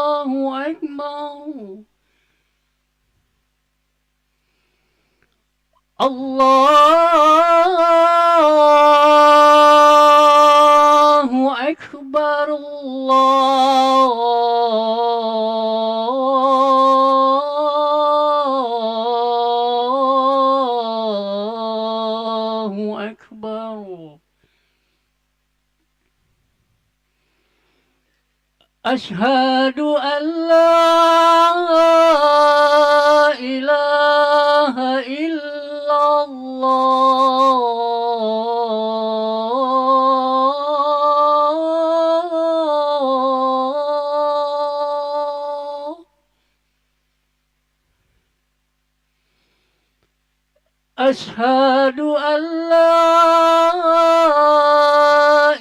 الله أكبر الله أكبر الله أكبر أشهد أن لا إله إلا الله أشهد أن لا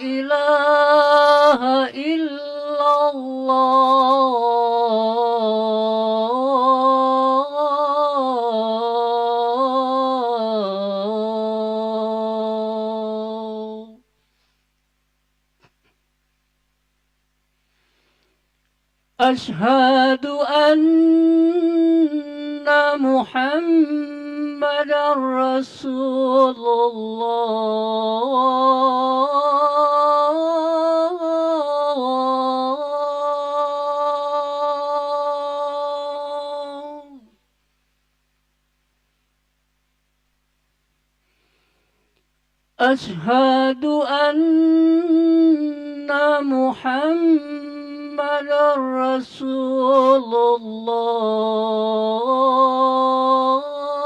إله إلا الله أشهد أن محمدًا رسول الله أشهد أن محمدًا رسول الله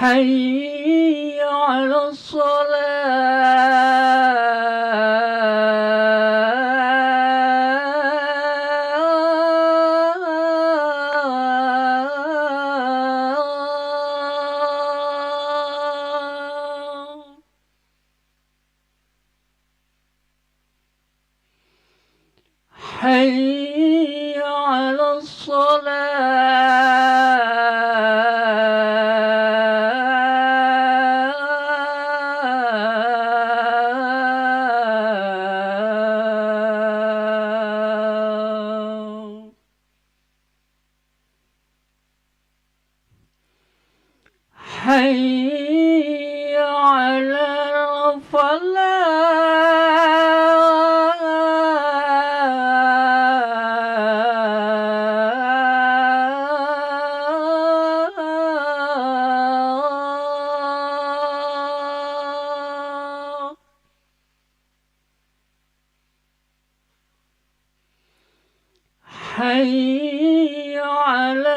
حي على الصلاة حي على الصلاة حي على الفلاح حي على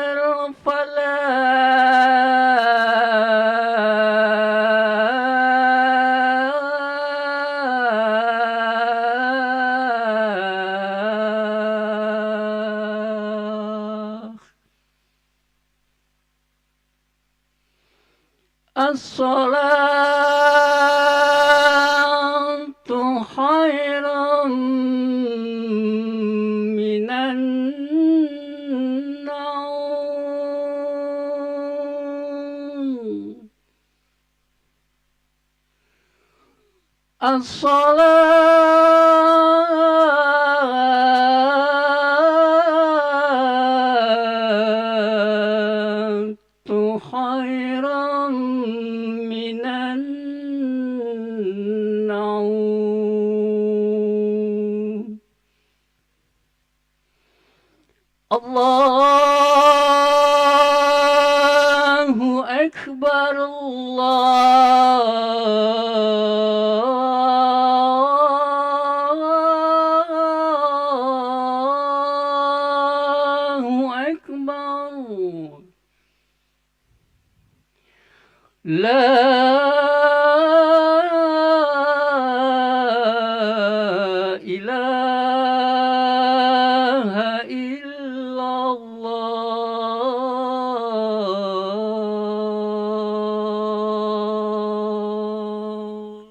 الفلاح الصلاة خير من النوم الصلاة خير من النوم الله أكبر الله أكبر لا إله إلا الله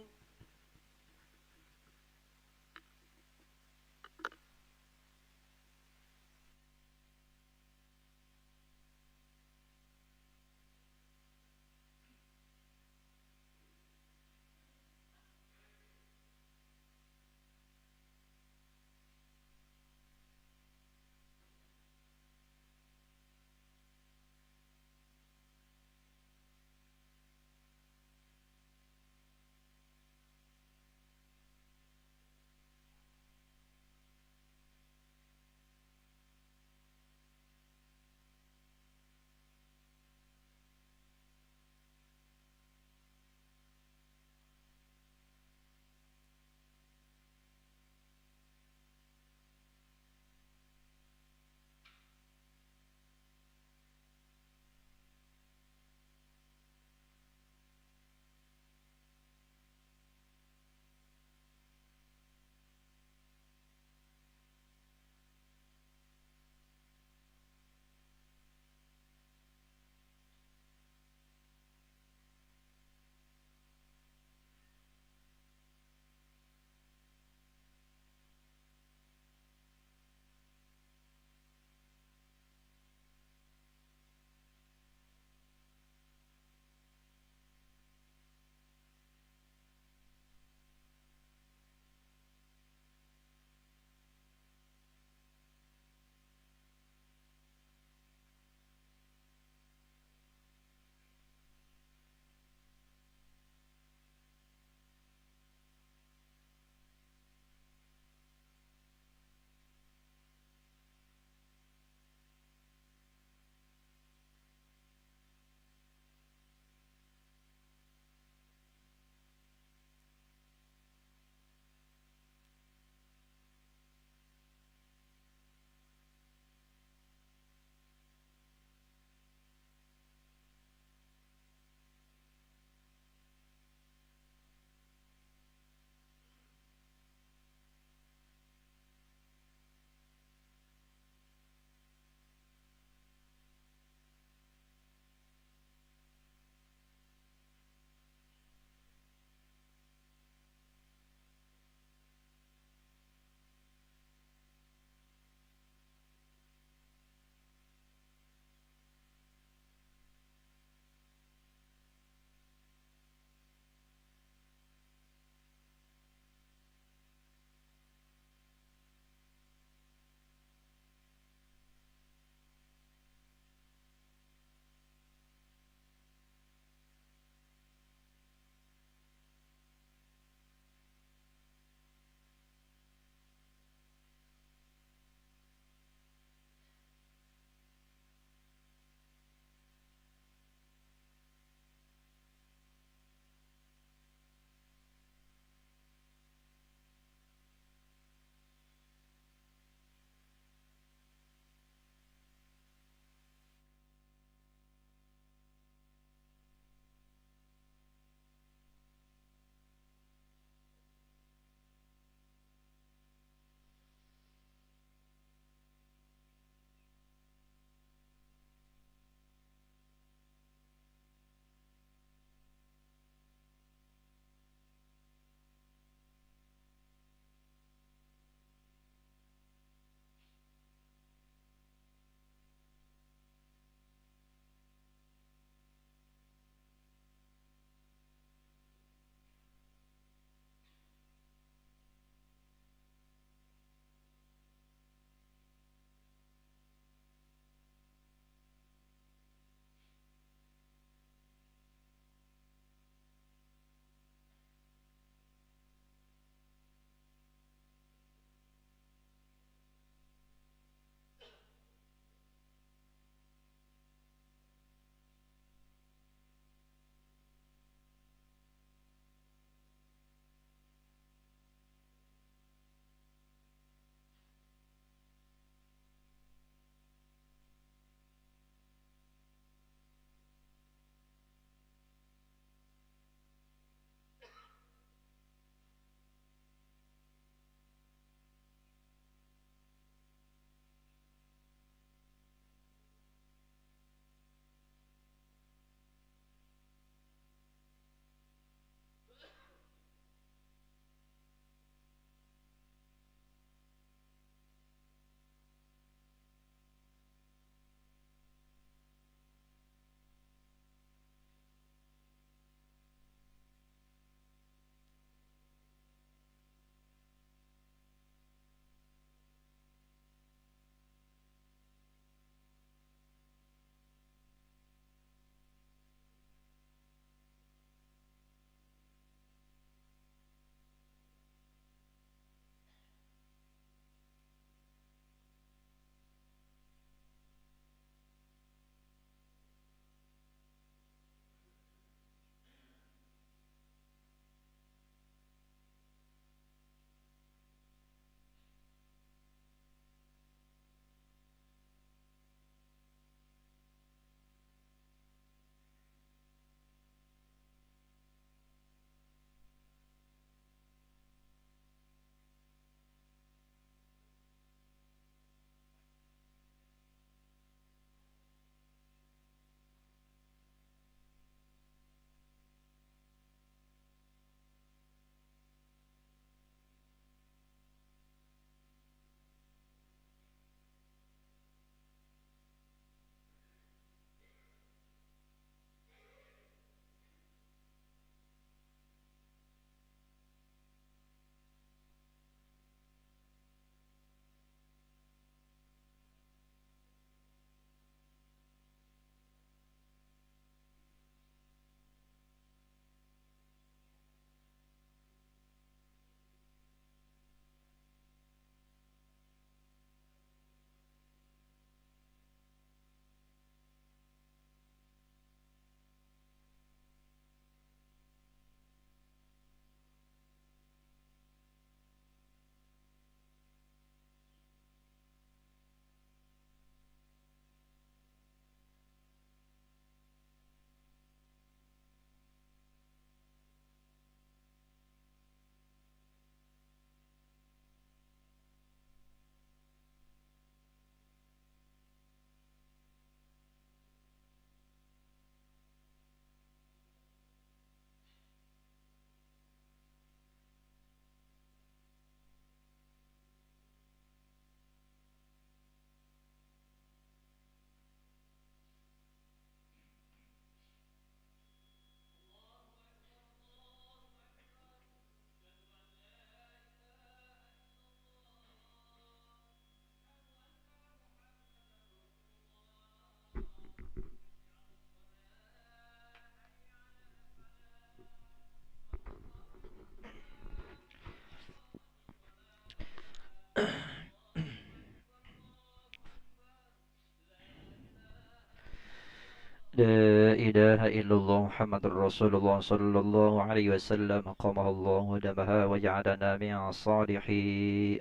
لا إله إلا الله محمد رسول الله صلى الله عليه وسلم قامها الله ودمها وجعلنا من صالح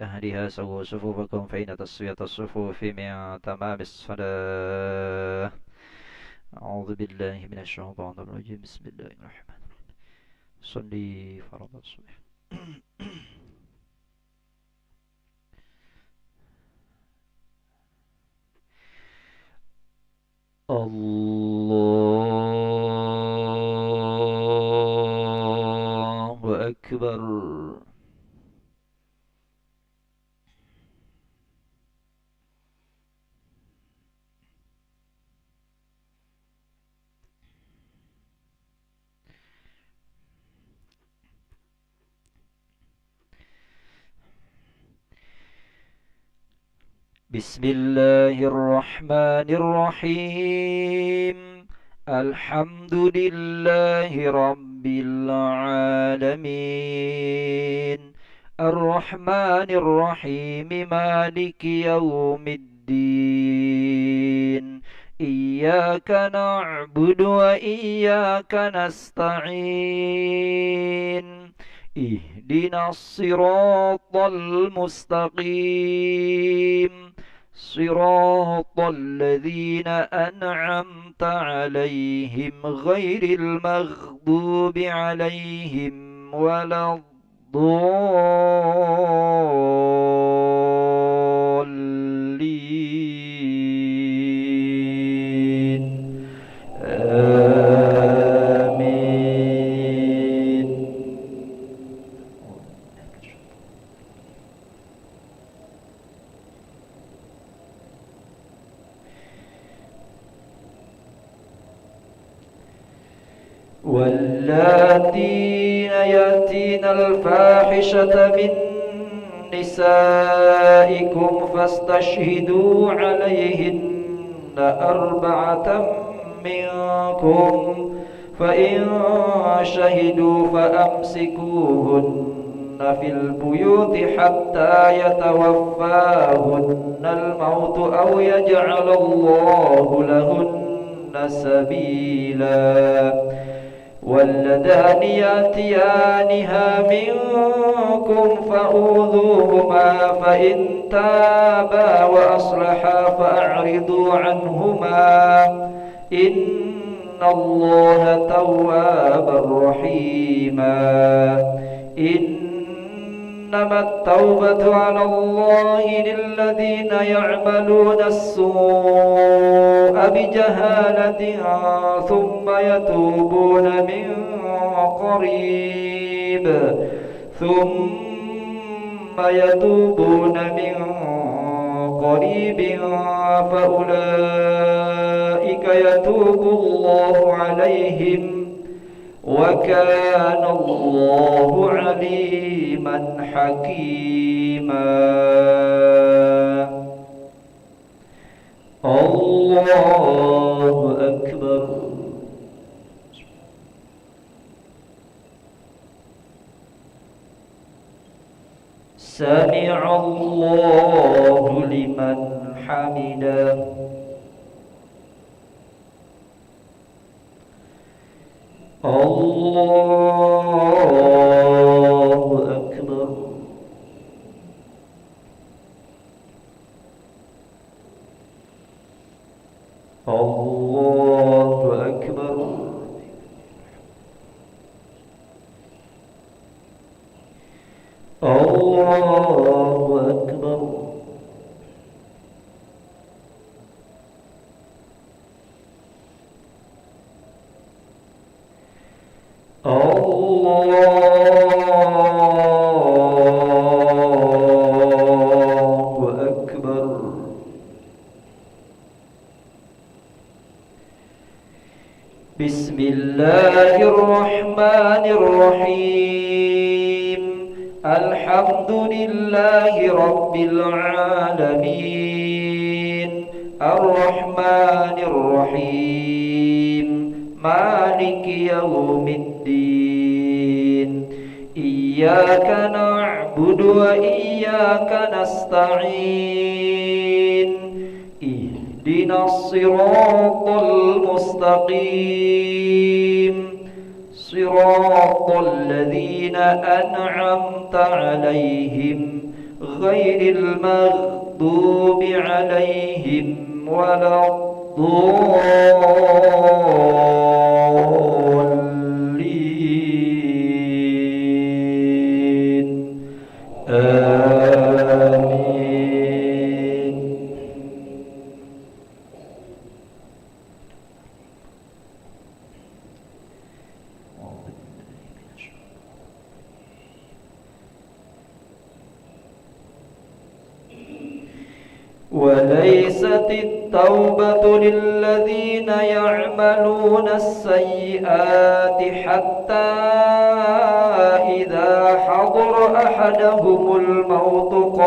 أهلها سووا صفوفكم فإن تسوية الصفوف من تمام الصلاة. أعوذ بالله من الشيطان الرجيم. بسم الله الرحمن الرحيم. صلي فرض الصبح. الله أكبر. بسم الله الرحمن الرحيم. الحمد لله رب العالمين. الرحمن الرحيم مالك يوم الدين. إياك نعبد وإياك نستعين. اهدنا الصراط المستقيم صراط الذين أنعمت عليهم غير المغضوب عليهم ولا الضالين. آمين. واللاتي يأتين الفاحشة من نسائكم فاستشهدوا عليهن أربعة منكم فإن شهدوا فأمسكوهن في البيوت حتى يتوفاهن الموت أو يجعل الله لهن سبيلا. واللذان يأتيانها منكم فأوذوهما فإن تابا وأصلحا فأعرضوا عنهما إن الله تواب رحيما. إنما التوبة على الله للذين يعملون السوء بجهالة ثم يتوبون من قريب فأولئك يتوب الله عليهم وكان الله عليما حكيما. الله أكبر. سمع الله لمن حمده. الله أكبر. الله أكبر. الله أكبر. الله أكبر. بسم الله الرحمن الرحيم. الحمد لله رب العالمين. الرحمن الرحيم مالك يوم الدين. إياك نعبد وإياك نستعين. اهدنا الصراط المستقيم صراط الذين أنعمت عليهم غير المغضوب عليهم ولا الضالين آمين. وليست التوبة للذين يعملون السيئات حتى إذا حضر أحدهم الموت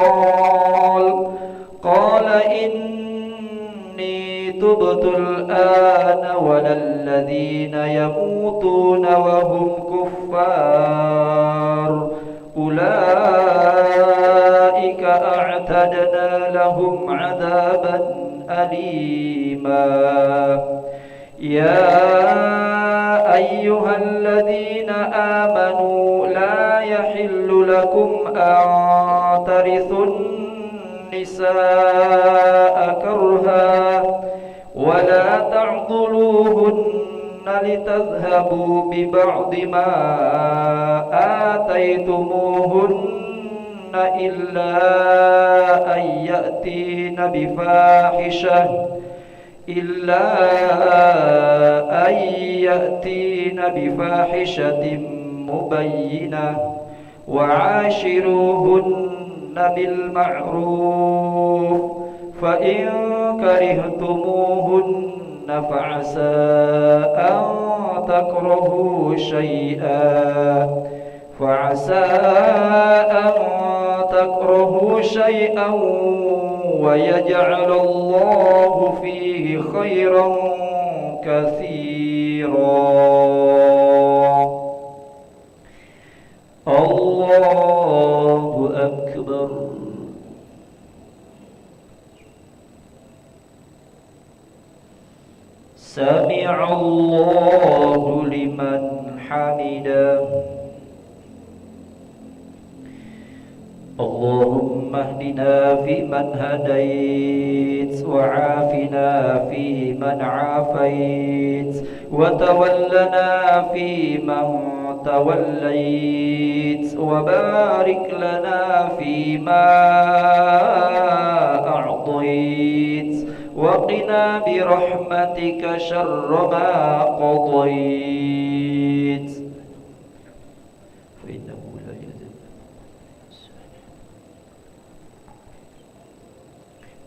قال إني تبت الآن ولا الذين يموتون وهم كفار أولئك أعتدنا لهم عذابا أليما. يا أيها الذين آمنوا لا يحل لكم أن ترثوا النساء كرها ولا تعضلوهن لتذهبوا ببعض ما آتيتموهن إلا أن يأتين بفاحشة مبينة وعاشروهن بالمعروف فإن كرهتموهن فعسى أن تكرهوا شيئا ويجعل الله فيه خيرا كثيرا. الله أكبر. سمع الله لمن حمده. اللهم اهدنا فيمن هديت وعافنا فيمن عافيت وتولنا فيمن توليت وبارك لنا فيما أعطيت وقنا برحمتك شر ما قضيت فإنه لا يذل.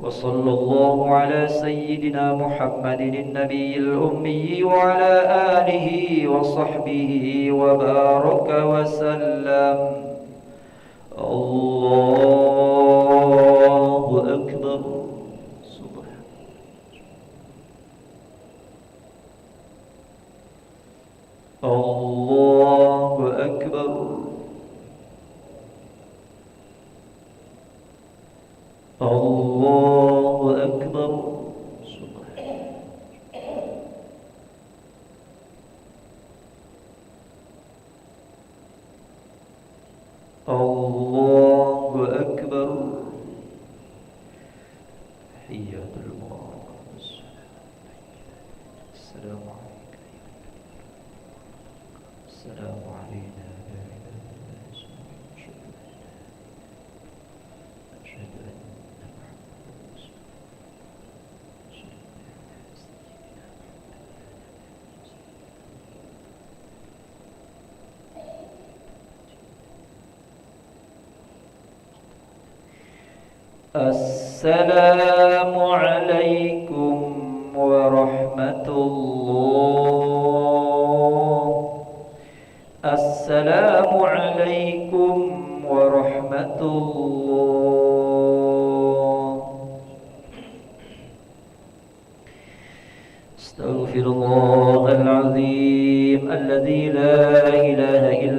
وصلى الله على سيدنا محمد النبي الأمي وعلى آله وصحبه وبارك وسلم. الله أكبر. الله أكبر. الله أكبر. الله أكبر. حياة الله. السلام عليكم. السلام علينا أشهد أن السلام عليكم ورحمة الله. السلام عليكم ورحمة الله. استغفر الله العظيم الذي لا إله إلا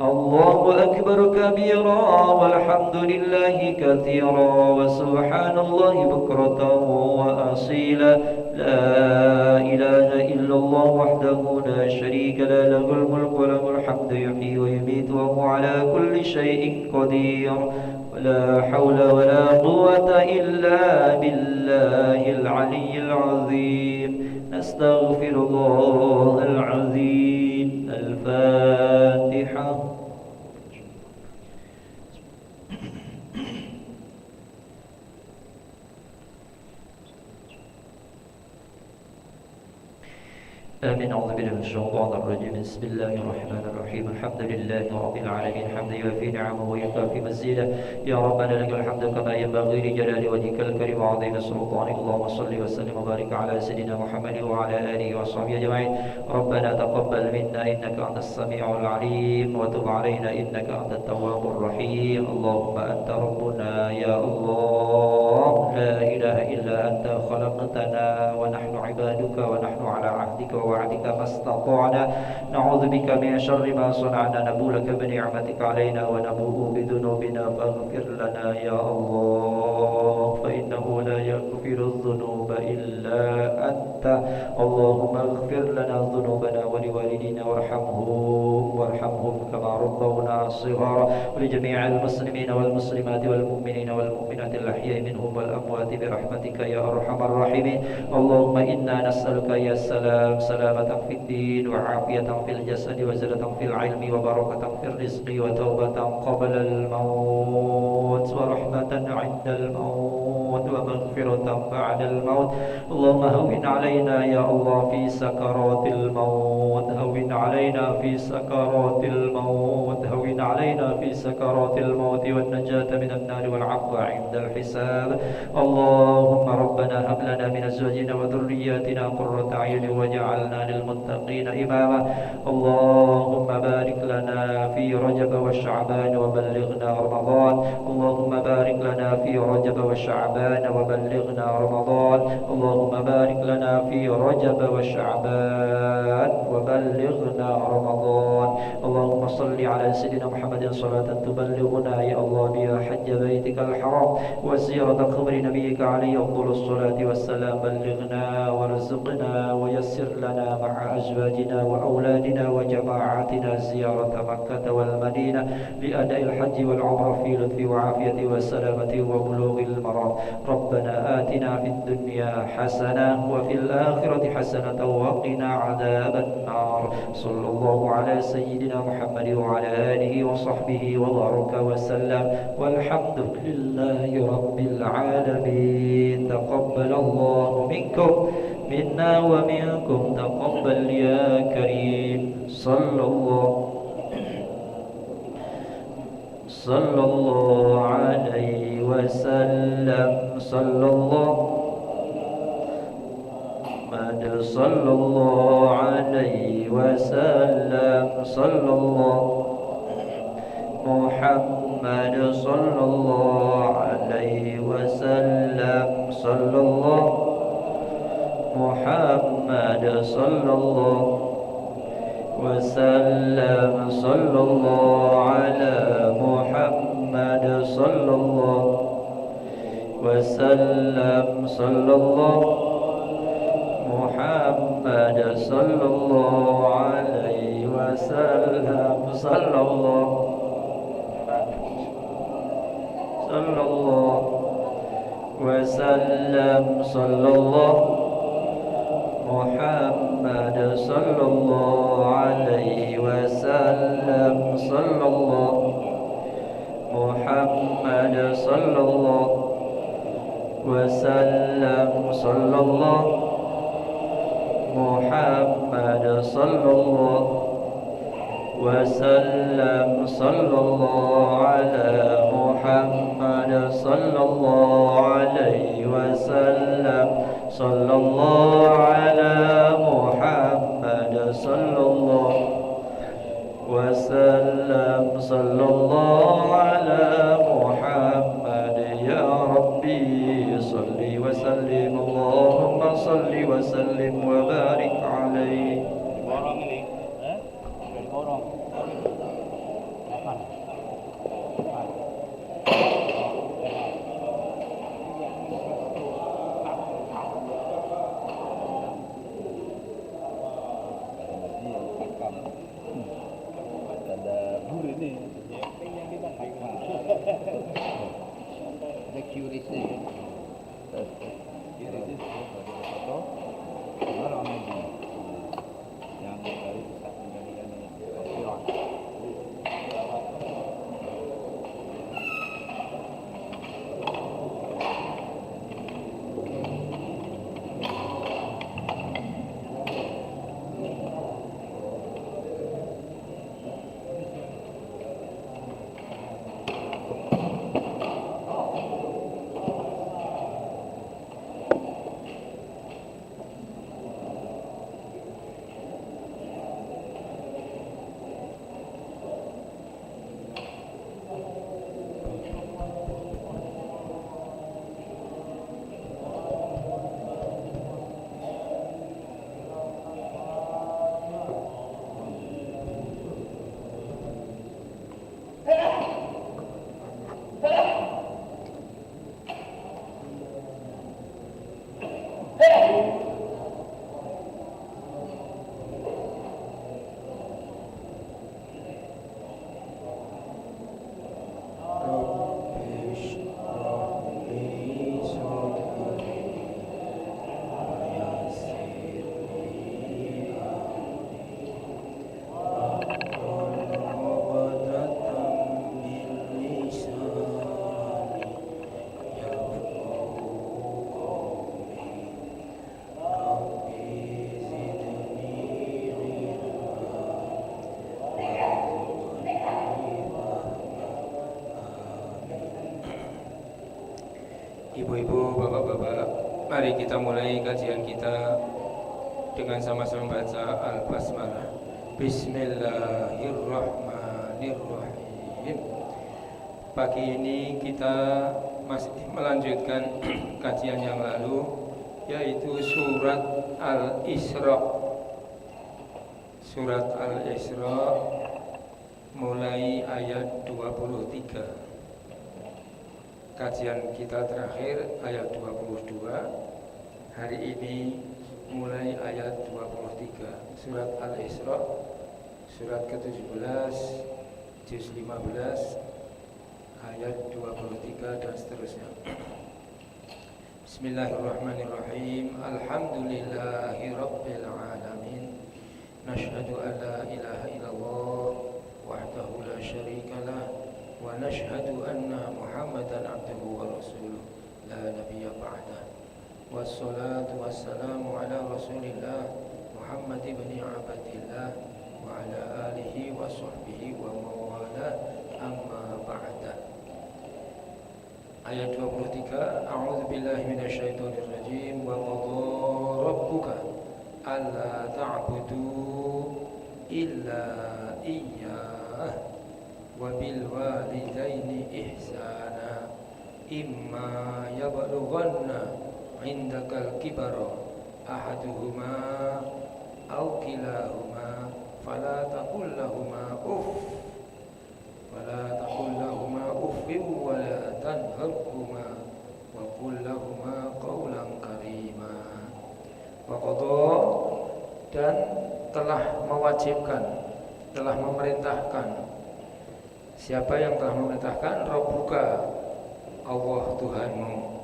الله أكبر كبيرا والحمد لله كثيرا وسبحان الله بكرة وأصيلا لا إله إلا الله وحده لا شريك له له الملك وله الحمد يحيي ويميت وهو على كل شيء قدير ولا حول ولا قوة إلا بالله العلي العظيم نستغفر الله العظيم الفاتحة آمين. أعوذ بالله من الشيطان الرجيم. بسم الله الرحمن الرحيم. الحمد لله رب العالمين حمدا يوافي نعمه ويكافي مزيدا. يا ربنا لك الحمد كما ينبغي لجلال وجهك الكريم وعظيم سلطانك. اللهم صل وسلم وبارك على سيدنا محمد وعلى آله وصحبه أجمعين. ربنا تقبل منا إنك أنت السميع العليم وتب علينا إنك أنت التواب الرحيم. اللهم أنت ربنا يا الله لا إله إلا أنت خلقتنا ونحن عبادك ونحن على عهدك ووعدك ما استطعنا نعوذ بك من شر ما صنعنا نبوء لك بنعمتك علينا ونبوء بذنوبنا فاغفر لنا يا الله فإنه لا يغفر الذنوب إلا أنت. اللهم اغفر لنا ذنوبنا ولوالدينا وارحمهم كما ربونا صغارا ولجميع المسلمين والمسلمات والمؤمنين والمؤمنات الأحياء منهم والأموات برحمتك يا أرحم الراحمين. اللهم إنا نسألك يا سلام سلامة في الدين وعافية في الجسد وزلة في العلم وبركة في الرزق وتوبة قبل الموت ورحمة عند الموت ومغفرة بعد الموت. اللهم هون علينا يا الله في سكرات الموت هون علينا في سكرات الموت هون علينا في سكرات الموت والنجاة من النار والعفو عند الحساب. اللهم ربنا هب لنا من أزواجنا وذرياتنا قرة أعين واجعلنا للمتقين إماما. اللهم بارك لنا في رجب وشعبان وبلغنا رمضان. اللهم بارك لنا في رجب وشعبان وبلغنا رمضان. اللهم بارك لنا في رجب وشعبان وبلغنا رمضان. اللهم صل على سيدنا محمد صلاة تبلغنا يا الله بها حج بيتك الحرام وزيارة قبر نبيك عليه أفضل الصلاة والسلام. بلغنا وارزقنا ويسر لنا مع أزواجنا وأولادنا وجماعاتنا زيارة مكة والمدينة لأداء الحج والعمرة في لطف وعافية وسلامة وبلوغ المرام. ربنا آتنا في الدنيا حسنة وفي الآخرة حسنة وقنا عذاب النار. صلى الله على سيدنا محمد وعلى آله وصحبه وبارك وسلم والحمد لله رب العالمين. تقبل الله منكم منا ومنكم تقبل يا كريم. صلى الله عليه وسلم. صلى الله عليه وسلم. صلى الله محمد صلى الله عليه وسلم. صلى الله محمد صلى الله وسلم. صلى الله على محمد صلى الله وسلم. صلى الله محمد صلى الله عليه وسلم. صلى الله وسلم. صلى الله محمد صلى الله عليه وسلم. صلى الله محمد صلى الله وسلم. صلى الله محمد صلى الله وسلم. صلى الله على محمد صلى الله عليه وسلم. صلى الله على محمد صلى الله وسلم. صلى الله على محمد. يا ربي صل وسلم. اللهم صل وسلم وبارك عليه. Ibu-ibu, bapak-bapak, mari kita mulai kajian kita dengan sama-sama baca Al-Basmalah. Bismillahirrahmanirrahim. Pagi ini kita masih melanjutkan kajian yang lalu, yaitu surat Al-Isra. Surat Al-Isra mulai ayat 23. Kajian kita terakhir ayat 22. Hari ini mulai ayat 23. Surat Al-Isra, surat ke-17, juz 15, ayat 23 dan seterusnya. Bismillahirrahmanirrahim. Alhamdulillahi rabbil alamin. Nashhadu an la ilaha illallah wahdahu la syarikalah wa nashhadu anna Muhammadan abduhu wa rasuluh la nabiyya ba'dah. Wassalatu wassalamu ala Rasulillah Muhammad ibn Abdillah wa ala alihi wa sahbihi wa mawala, amma ba'dah. Ayat 23. A'udzu billahi minasyaitonir rajim. Wa qadara rabbuka alla ta'budu illa iyyah wa bil walidaini ihsana imma yablughanna indakal kibara ahaduhuma aw kilahuma fala taqul lahumā uffin wa la tanharhumā wa qul lahumā qawlan karīmā. Wa qadha, dan telah mewajibkan, telah memerintahkan. Siapa yang telah memerintahkan? Rabbuka, Allah Tuhanmu.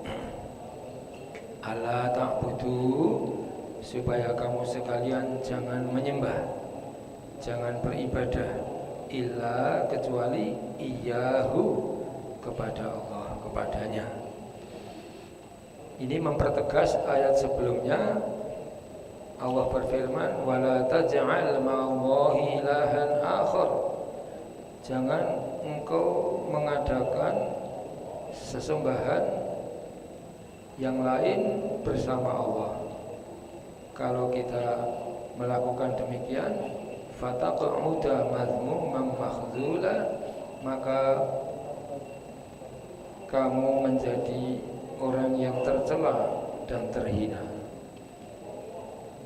Alla ta'budu, supaya kamu sekalian jangan menyembah, jangan beribadah, illa, kecuali, iyyahu, kepada Allah, kepadanya. Ini mempertegas ayat sebelumnya. Allah berfirman, wala taj'al ma'allahi ilahan akhar. Jangan engkau mengadakan sesembahan yang lain bersama Allah. Kalau kita melakukan demikian, fataq'uda madhmuman makhdhula, maka kamu menjadi orang yang tercela dan terhina.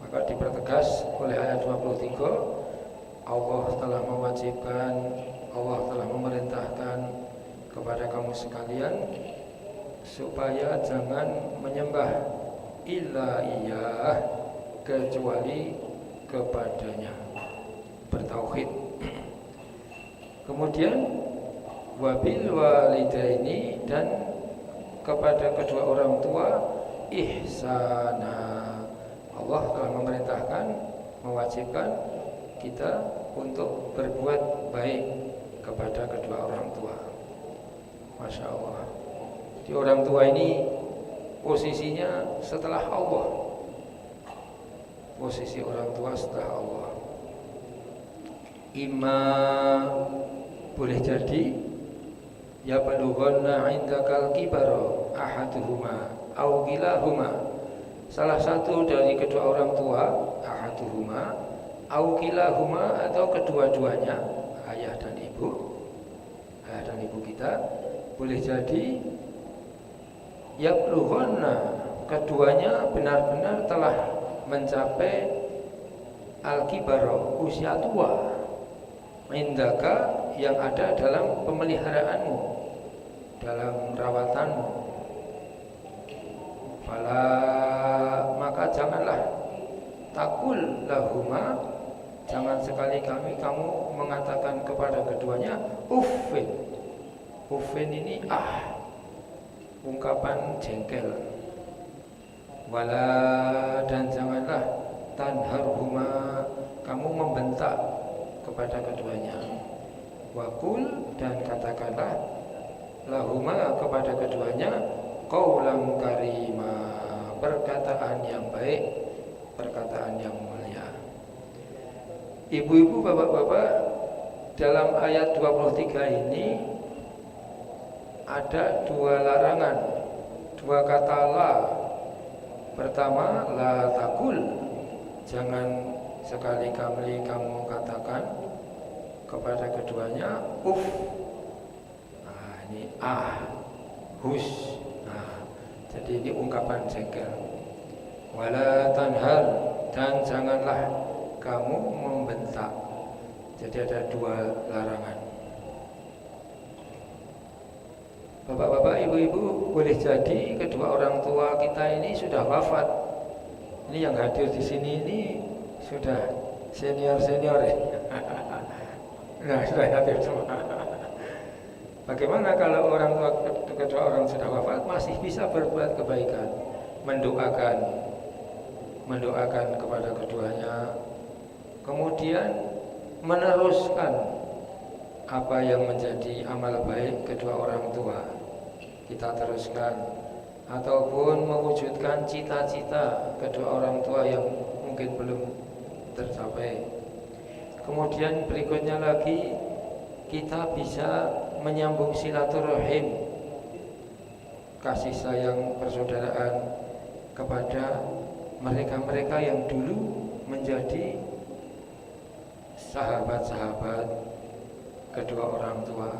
Maka dipertegas oleh ayat 23, Allah telah mewajibkan, Allah telah memerintahkan kepada kamu sekalian supaya jangan menyembah illa iyyah, kecuali kepadanya, bertauhid. Kemudian wabil walidaini, dan kepada kedua orang tua ihsana. Allah telah memerintahkan, mewajibkan kita untuk berbuat baik kepada kedua orang tua. Masya Allah. Di orang tua ini posisinya setelah Allah. Posisi orang tua setelah Allah. Imma boleh jadi ya balughanna indakal kibara ahaduhuma au kilahuma. Salah satu dari kedua orang tua, ahaduhuma au kilahuma, atau kedua-duanya, ayah dan ibu kita, boleh jadi yablughanna, keduanya benar-benar telah mencapai al-kibara, usia tua, indaka, yang ada dalam pemeliharaanmu, dalam rawatanmu. Fala, maka janganlah takul lahuma, jangan sekali-kali kamu mengatakan kepada keduanya uffin. Uffin ini ungkapan jengkel. Wala, dan janganlah tanharhuma, kamu membentak kepada keduanya. Wakul, dan katakanlah lahuma, kepada keduanya qaulan karima, perkataan yang baik, perkataan yang mulia. Ibu-ibu, bapak-bapak, dalam ayat 23 ini ada dua larangan, dua kata la. Pertama, la takul, jangan sekali-kali kamu katakan kepada keduanya uff. Nah, ini hus. Jadi ini ungkapan jengkel. Wala tanhar, dan janganlah kamu membentak. Jadi ada dua larangan. Bapak-bapak, ibu-ibu, boleh jadi kedua orang tua kita ini sudah wafat. Ini yang hadir di sini ini sudah senior-senior ya. Nah, sudah hadir semua. Bagaimana kalau orang tua kedua orang sudah wafat masih bisa berbuat kebaikan, mendoakan kepada keduanya, kemudian meneruskan apa yang menjadi amal baik kedua orang tua, kita teruskan, ataupun mewujudkan cita-cita kedua orang tua yang mungkin belum tercapai. Kemudian berikutnya lagi, kita bisa menyambung silaturahim, kasih sayang persaudaraan kepada mereka-mereka yang dulu menjadi sahabat-sahabat kedua orang tua.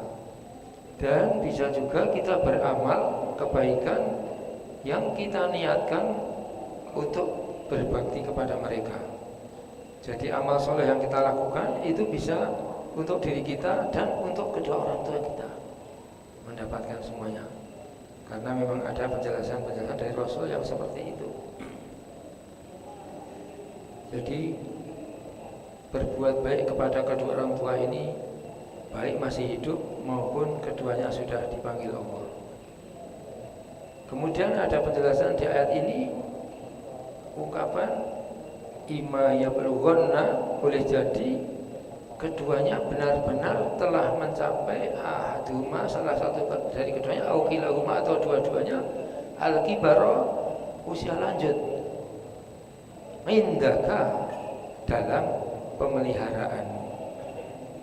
Dan bisa juga kita beramal kebaikan yang kita niatkan untuk berbakti kepada mereka. Jadi amal soleh yang kita lakukan itu bisa untuk diri kita dan untuk kedua orang tua kita, mendapatkan semuanya. Karena memang ada penjelasan-penjelasan dari Rasul yang seperti itu. Jadi berbuat baik kepada kedua orang tua ini, baik masih hidup maupun keduanya sudah dipanggil Allah. Kemudian ada penjelasan di ayat ini, ungkapan imma yablughanna, boleh jadi keduanya benar-benar telah mencapai ahaduma, salah satu dari keduanya, au kilahuma, atau dua-duanya, al-kibara, usia lanjut, indaka, dalam pemeliharaan.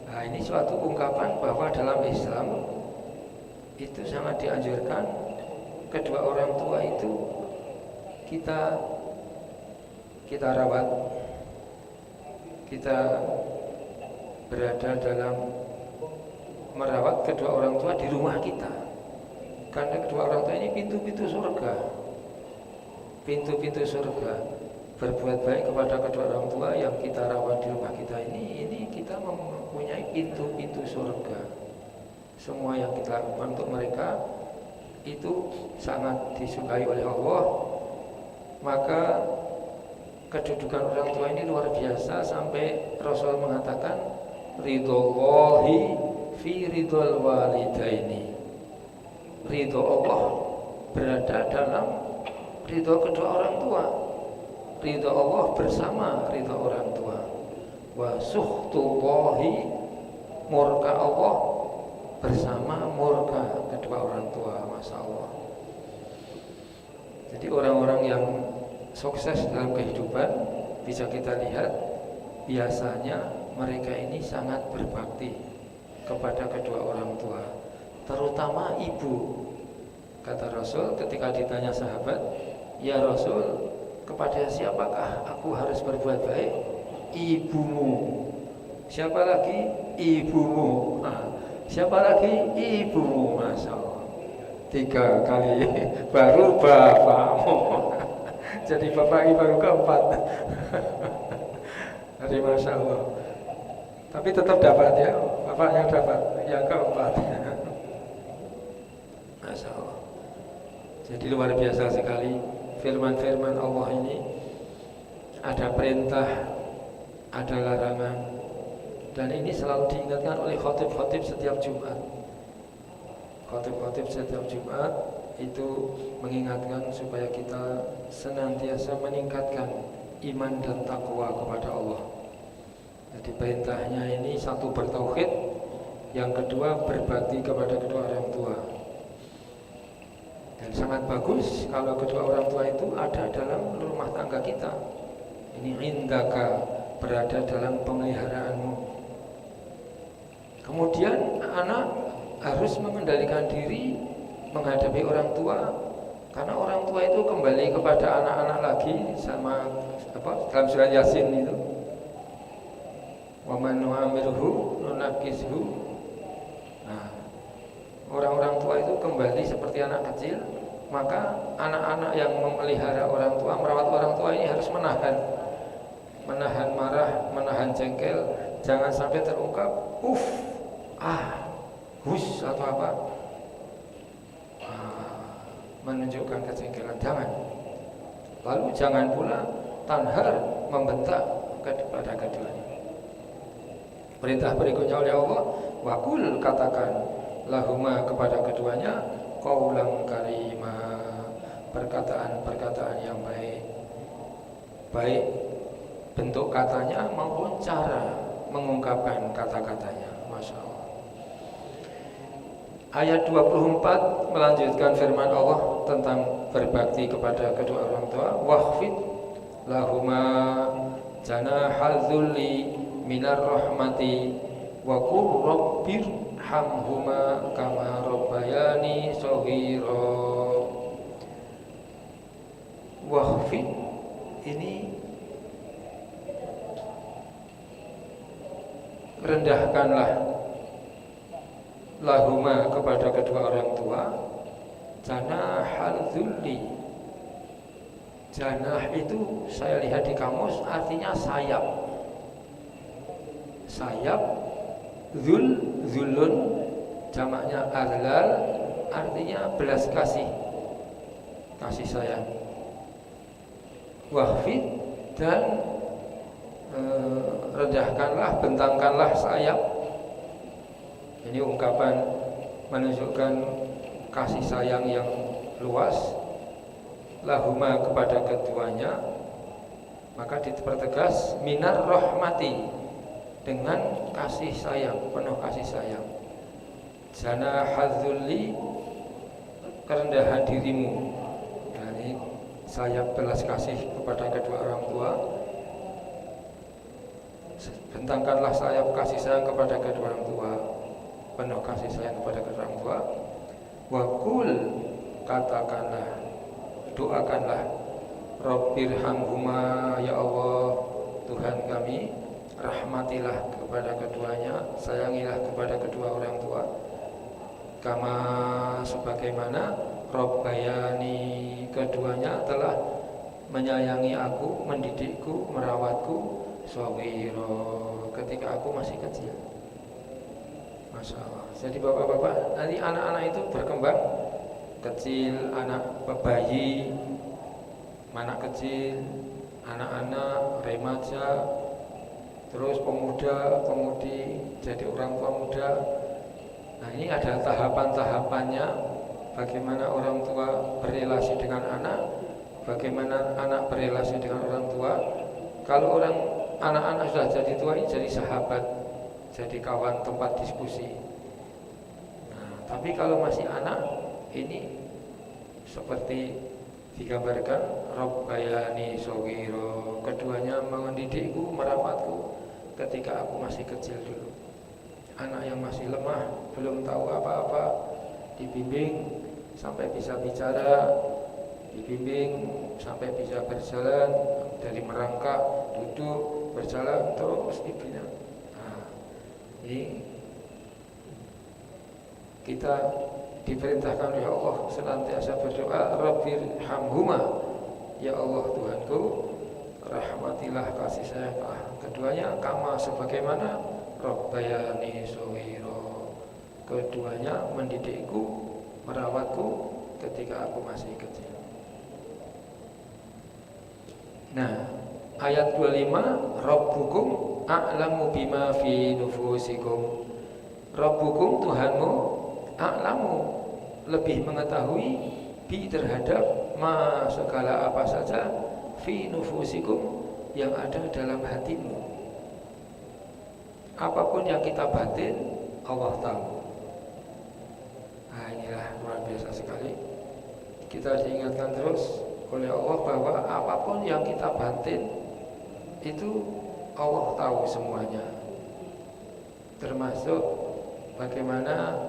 Nah, ini suatu ungkapan bahwa dalam Islam itu sangat dianjurkan kedua orang tua itu kita rawat, kita berada dalam merawat kedua orang tua di rumah kita. Karena kedua orang tua ini pintu-pintu surga. Pintu-pintu surga. Berbuat baik kepada kedua orang tua yang kita rawat di rumah kita ini kita mempunyai pintu-pintu surga. Semua yang kita lakukan untuk mereka itu sangat disukai oleh Allah. Maka kedudukan orang tua ini luar biasa, sampai Rasul mengatakan ridhollahi fi ridhol walidaini. Ridho Allah berada dalam ridho kedua orang tua. Ridho Allah bersama ridho orang tua. Wa suhtullahi, murka Allah bersama murka kedua orang tua. Masya Allah. Jadi orang-orang yang sukses dalam kehidupan bisa kita lihat biasanya mereka ini sangat berbakti kepada kedua orang tua, terutama ibu. Kata Rasul ketika ditanya sahabat, "Ya Rasul, kepada siapakah aku harus berbuat baik?" "Ibumu." "Siapa lagi?" "Ibumu." "Siapa lagi?" "Ibumu." Masya Allah, 3 kali baru bapakmu. Jadi bapak ini baru keempat. Jadi Masya Allah. Tapi tetap dapat ya, bapaknya dapat yang keempat. Masya Allah. Jadi luar biasa sekali firman-firman Allah ini. Ada perintah, ada larangan, dan ini selalu diingatkan oleh khotib-khotib setiap Jumat. Khotib-khotib setiap Jumat itu mengingatkan supaya kita senantiasa meningkatkan iman dan takwa kepada Allah. Jadi perintahnya ini satu bertauhid, yang kedua berbakti kepada kedua orang tua. Dan sangat bagus kalau kedua orang tua itu ada dalam rumah tangga kita. Ini indaka, berada dalam pemeliharaanmu. Kemudian anak harus mengendalikan diri menghadapi orang tua, karena orang tua itu kembali kepada anak-anak lagi sama dalam surah Yasin itu. Wa man nu'amirhu nunakishu. Nah, orang-orang tua itu kembali seperti anak kecil, maka anak-anak yang memelihara orang tua, merawat orang tua ini harus menahan marah, menahan jengkel, jangan sampai terungkap hus atau apa, menunjukkan kejengkelan, jangan. Lalu jangan pula tanhar, membentak kepada keduanya. Perintah berikutnya oleh Allah, wakul, katakan lahuma, kepada keduanya, qaulan karima, perkataan-perkataan yang baik, baik bentuk katanya maupun cara mengungkapkan kata-katanya. Masya Allah. Ayat 24 melanjutkan firman Allah tentang berbakti kepada kedua orang tua. Wahfid lahuma janahal dzulli minar rahmati wa qur rabbir hamhuma kama rabbayani shaghira. Wahfid ini rendahkanlah lahuma, kepada kedua orang tua, janahal dzulli. Janah itu saya lihat di kamus artinya sayap. Sayap, zulun jamaknya adlal, artinya belas kasih, kasih sayang. Wahfid, dan rendahkanlah, bentangkanlah sayap. Ini ungkapan menunjukkan kasih sayang yang luas. Lahuma, kepada keduanya, maka dipertegas minar rahmati, dengan kasih sayang, penuh kasih sayang. Janahal dzulli, kerendahan dirimu, yani sayap belas kasih kepada kedua orang tua. Bentangkanlah sayap kasih sayang kepada kedua orang tua, penuh kasih sayang kepada kedua orang tua. Wakul, katakanlah, doakanlah, Rabbirhamhuma, ya Allah Tuhan kami, rahmatilah kepada keduanya, sayangilah kepada kedua orang tua, kama, sebagaimana Rabbayani, keduanya telah menyayangi aku, mendidikku, merawatku, shaghira, ketika aku masih kecil. Masya Allah. Jadi bapak-bapak, nanti anak-anak itu berkembang kecil, anak bayi, anak kecil, anak-anak, remaja, terus pemuda, pemudi, jadi orang tua muda. Nah, ini ada tahapan-tahapannya bagaimana orang tua berrelasi dengan anak, bagaimana anak berrelasi dengan orang tua. Kalau anak-anak sudah jadi tua, ini jadi sahabat, jadi kawan tempat diskusi. Nah, tapi kalau masih anak, ini seperti digambarkan Rabbayani Shogiro, keduanya mendidikku, merawatku ketika aku masih kecil dulu. Anak yang masih lemah, belum tahu apa-apa, dibimbing sampai bisa bicara, dibimbing sampai bisa berjalan, dari merangkak, duduk, berjalan, terus dibina. Nah, ini kita diperintahkan oleh Allah senantiasa berdoa, Rabbirhamhuma, ya Allah Tuhanku, rahmatilah, kasih sayanglah keduanya, kama sebagaimana Rabbayani Shogiro, keduanya mendidikku, merawatku ketika aku masih kecil. Nah, ayat 25, Rabbukum a'lamu bima fi nufusikum. Rabbukum, Tuhanmu, a'lamu, lebih mengetahui, bi terhadap ma, segala apa saja, fi nufusikum, yang ada dalam hatimu. Apapun yang kita batin, Allah tahu. Nah, inilah luar biasa sekali. Kita diingatkan terus oleh Allah bahwa apapun yang kita batin, itu Allah tahu semuanya. Termasuk bagaimana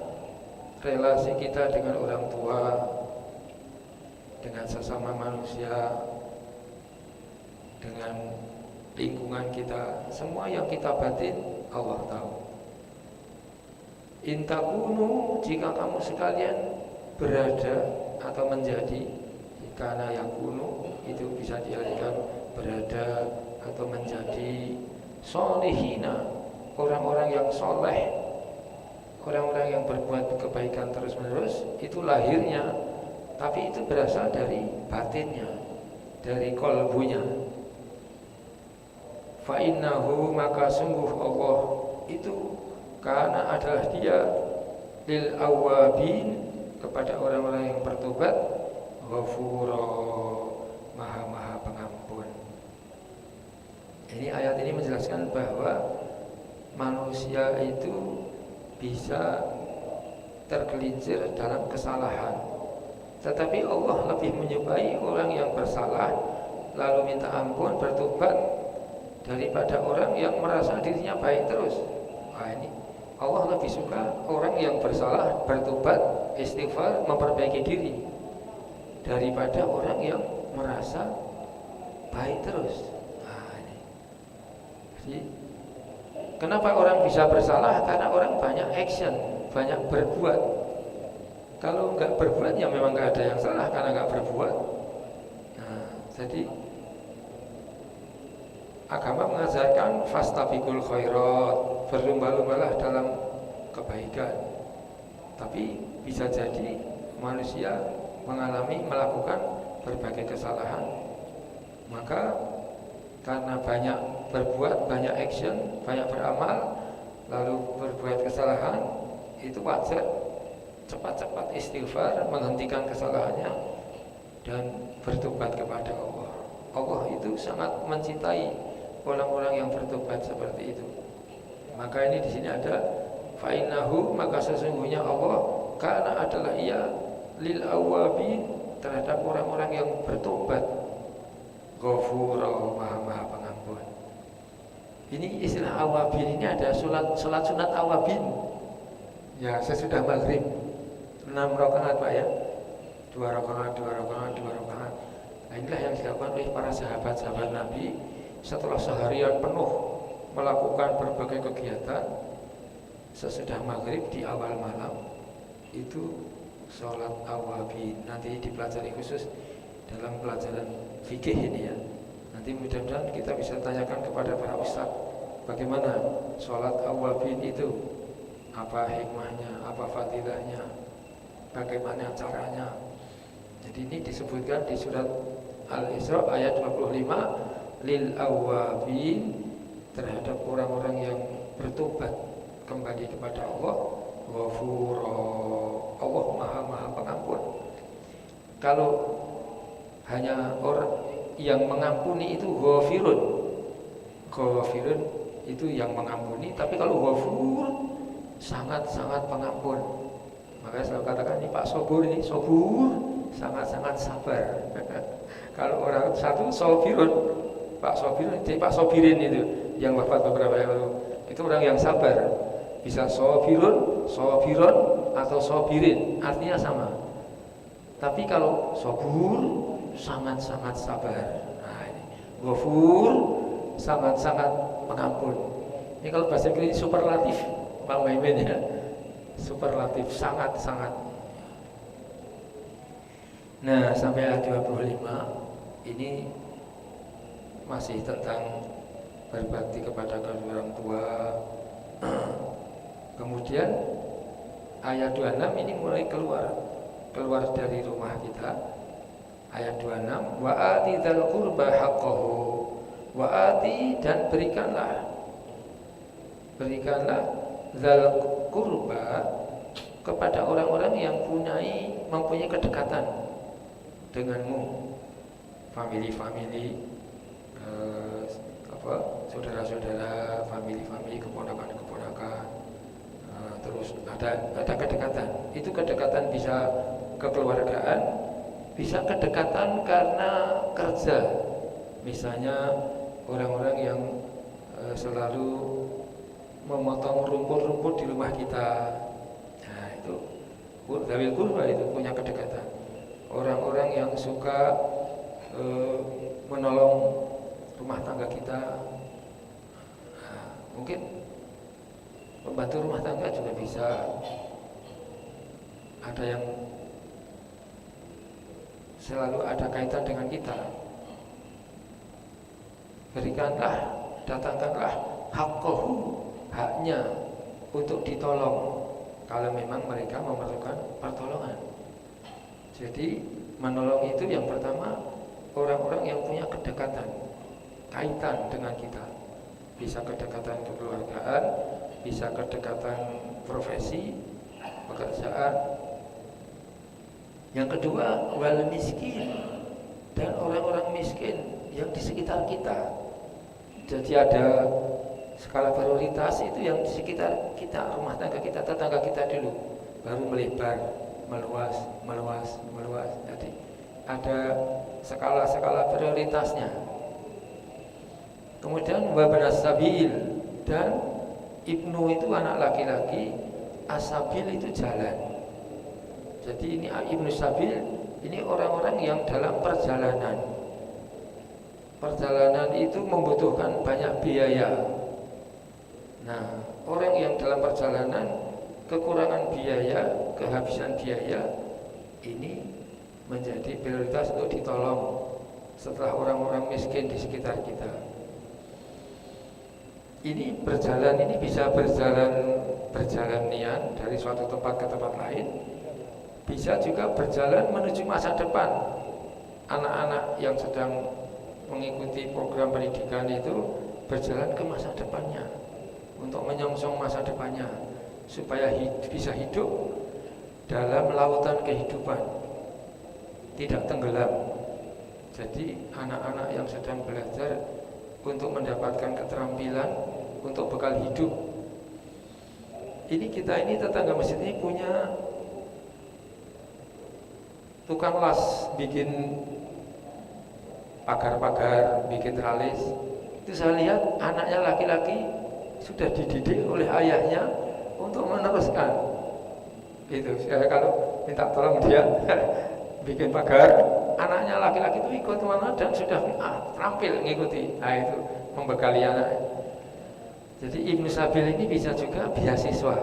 relasi kita dengan orang tua, dengan sesama manusia, dengan lingkungan kita. Semua yang kita batin, Allah tahu. Intakunu, jika kamu sekalian berada atau menjadi, karena yang kuno itu bisa diartikan berada atau menjadi, solihina, orang-orang yang soleh, orang-orang yang berbuat kebaikan terus menerus, itu lahirnya, tapi itu berasal dari batinnya, dari kolbunya. Fa'innahu, maka sungguh Allah itu, karena adalah dia, lil awabin, kepada orang-orang yang bertobat, ghafura, maha pengampun. Ini ayat ini menjelaskan bahwa manusia itu bisa tergelincir dalam kesalahan, tetapi Allah lebih menyukai orang yang bersalah lalu minta ampun, bertobat, daripada orang yang merasa dirinya baik terus. Nah, ini Allah lebih suka orang yang bersalah, bertobat, istighfar, memperbaiki diri, daripada orang yang merasa baik terus. Nah, ini. Jadi, kenapa orang bisa bersalah? Karena orang banyak action, banyak berbuat. Kalau nggak berbuat, ya memang nggak ada yang salah karena nggak berbuat. Nah, jadi agama mengajarkan fastabiqul khairat, berlomba-lombalah dalam kebaikan. Tapi bisa jadi manusia melakukan berbagai kesalahan. Maka karena banyak berbuat, banyak action, banyak beramal, lalu berbuat kesalahan, itu wajar cepat-cepat istighfar, menghentikan kesalahannya, dan bertobat kepada Allah. Allah itu sangat mencintai orang-orang yang bertobat seperti itu. Maka ini di sini ada fa'innahu, maka sesungguhnya Allah, karena adalah ia, lil awabin, terhadap orang-orang yang bertobat, ghafura, maha pengampun. Ini istilah awabin ini ada salat sunat awabin. Ya, sesudah maghrib 6 rakaat Pak ya. 2 rakaat. Nah, inilah yang dilakukan oleh para sahabat-sahabat Nabi setelah seharian penuh melakukan berbagai kegiatan. Sesudah maghrib di awal malam itu sholat awabin. Nanti dipelajari khusus dalam pelajaran fikih ini ya. Nanti mudah-mudahan kita bisa tanyakan kepada para ustaz bagaimana sholat awabin itu, apa hikmahnya, apa fadilahnya, bagaimana caranya. Jadi ini disebutkan di surat Al-Isra ayat 25, lil awabin, terhadap orang-orang yang bertobat kembali kepada Allah, Ghafura. Allah Maha Pengampun. Kalau hanya orang yang mengampuni itu ghafirun. Ghafirun itu yang mengampuni, tapi kalau ghafur sangat-sangat pengampun. Makanya selalu katakan ini Pak Sobur ini sobur, sangat-sangat sabar. Kalau orang satu Sobirun, Pak Sobirun, jadi Pak Sobirin itu yang wafat beberapa yang lalu, itu orang yang sabar. Bisa Sobirun, Sobiron atau Sobirin, artinya sama. Tapi kalau Sobur sangat-sangat sabar. Nah, ini Ghafur sangat-sangat pengampun. Ini kalau bahasa Inggris superlatif, Pak Muhammad ya. Superlatif sangat-sangat. Nah, sampai ayat 25 ini masih tentang berbakti kepada kedua orang tua. Kemudian ayat 26 ini mulai keluar dari rumah kita. Ayat 26, wa ati dzal qurba haqqahu. Wa ati, dan berikanlah dzal qurba kepada orang-orang yang mempunyai kedekatan denganmu, family, saudara-saudara, family, keponakan, terus ada kedekatan. Itu kedekatan bisa kekeluargaan, bisa kedekatan karena kerja. Misalnya orang-orang yang selalu memotong rumput-rumput di rumah kita. Nah, itu dzawil qurba itu punya kedekatan. Orang-orang yang suka menolong rumah tangga kita. Nah, mungkin pembantu rumah tangga juga bisa. Ada yang selalu ada kaitan dengan kita. Berikanlah, datangkanlah haqqahu, haknya untuk ditolong kalau memang mereka memerlukan pertolongan. Jadi menolong itu yang pertama orang-orang yang punya kedekatan, kaitan dengan kita. Bisa kedekatan kekeluargaan, bisa kedekatan profesi, pekerjaan. Yang kedua, wal miskin, dan orang-orang miskin yang di sekitar kita. Jadi ada skala prioritas itu yang di sekitar kita, rumah tangga kita, tetangga kita dulu, baru melebar, meluas. Jadi ada skala prioritasnya. Kemudian wabanas sabil, dan ibnu itu anak laki-laki, asabil itu jalan. Jadi ini ibnu sabil, ini orang-orang yang dalam perjalanan. Perjalanan itu membutuhkan banyak biaya. Nah, orang yang dalam perjalanan kekurangan biaya, kehabisan biaya, ini menjadi prioritas untuk ditolong setelah orang-orang miskin di sekitar kita. Ini berjalan, ini bisa berjalan nian dari suatu tempat ke tempat lain, bisa juga berjalan menuju masa depan. Anak-anak yang sedang mengikuti program pendidikan itu berjalan ke masa depannya, untuk menyongsong masa depannya, supaya bisa hidup dalam lautan kehidupan, tidak tenggelam. Jadi anak-anak yang sedang belajar untuk mendapatkan keterampilan untuk bekal hidup. Ini kita ini tetangga masjid ini punya tukang las, bikin pagar-pagar, bikin tralis. Itu saya lihat anaknya laki-laki sudah dididik oleh ayahnya untuk meneruskan. Itu saya kalau minta tolong dia bikin pagar, anaknya laki-laki itu ikut mana dan sudah terampil mengikuti. Nah, itu membekali anak. Jadi Ibnu Sabil ini bisa juga beasiswa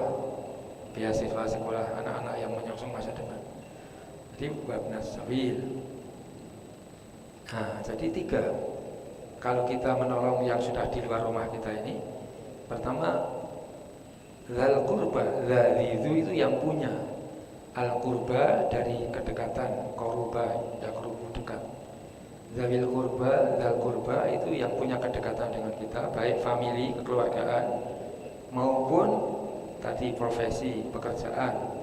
sekolah anak-anak yang menyongsong masa depan. Jadi Wabnas Sabil. Nah, jadi 3. Kalau kita menolong yang sudah di luar rumah kita ini, pertama, dzal qurba, dzalizu itu yang punya. Al qurba dari kedekatan, qurba yaqrubu, dekat. Dzawil qurba, dzal qurba itu yang punya kedekatan dengan kita, baik famili, kekeluargaan, maupun tadi profesi, pekerjaan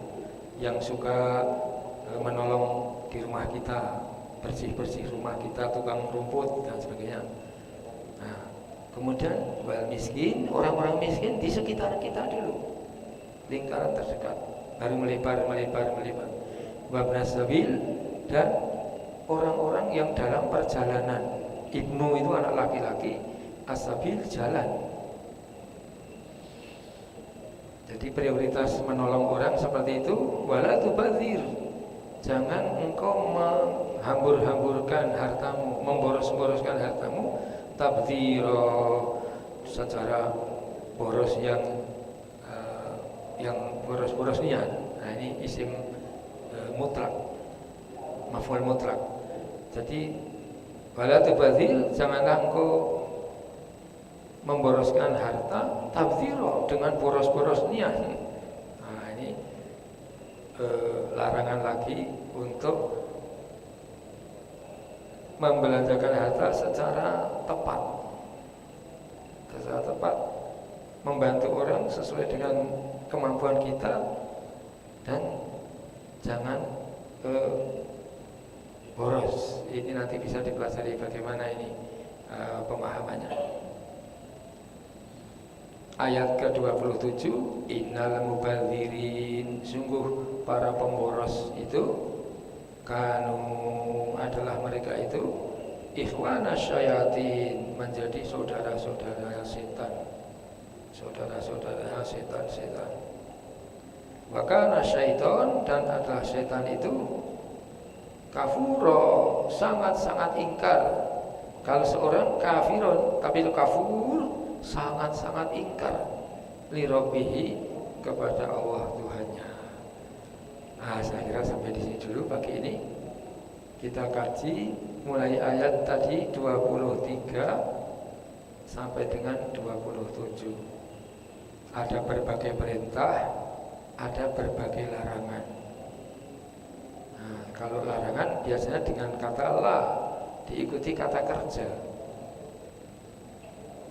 yang suka menolong di rumah kita, bersih-bersih rumah kita, tukang rumput dan sebagainya. Nah, kemudian wal miskin, orang-orang miskin di sekitar kita dulu, lingkaran terdekat, baru melebar. Wabna sabil, dan orang-orang yang dalam perjalanan. Ibnu itu anak laki-laki, as-sabil jalan. Jadi prioritas menolong orang seperti itu. Wala tubadzir, jangan engkau menghambur-hamburkan hartamu, memboros-boroskan hartamu, tabdziro, secara boros yang boros-boros niat. Nah, ini isim mutlak, maf'ul mutlak. Jadi wala tubadzir, janganlah engkau memboroskan harta, tabdziro, dengan boros-boros niat. Nah, ini larangan lagi untuk membelanjakan harta secara tepat, membantu orang sesuai dengan kemampuan kita, dan jangan boros. Ini nanti bisa dipelajari bagaimana ini pemahamannya. Ayat ke-27, innal mubadzirin, sungguh para pemboros itu, kanu, adalah mereka itu, ikhwana syayatin, menjadi saudara-saudara setan. Saudara-saudara setan. Wa kana syaiton, dan adalah setan itu kafuro, sangat-sangat ingkar. Kalau seorang kafirun, tapi itu kafur, sangat-sangat ingkar li rabbihi, kepada Allah Tuhannya. Nah, saya kira sampai di sini dulu pagi ini. Kita kaji mulai ayat tadi 23 sampai dengan 27. Ada berbagai perintah, ada berbagai larangan. Nah, kalau larangan biasanya dengan kata la, diikuti kata kerja.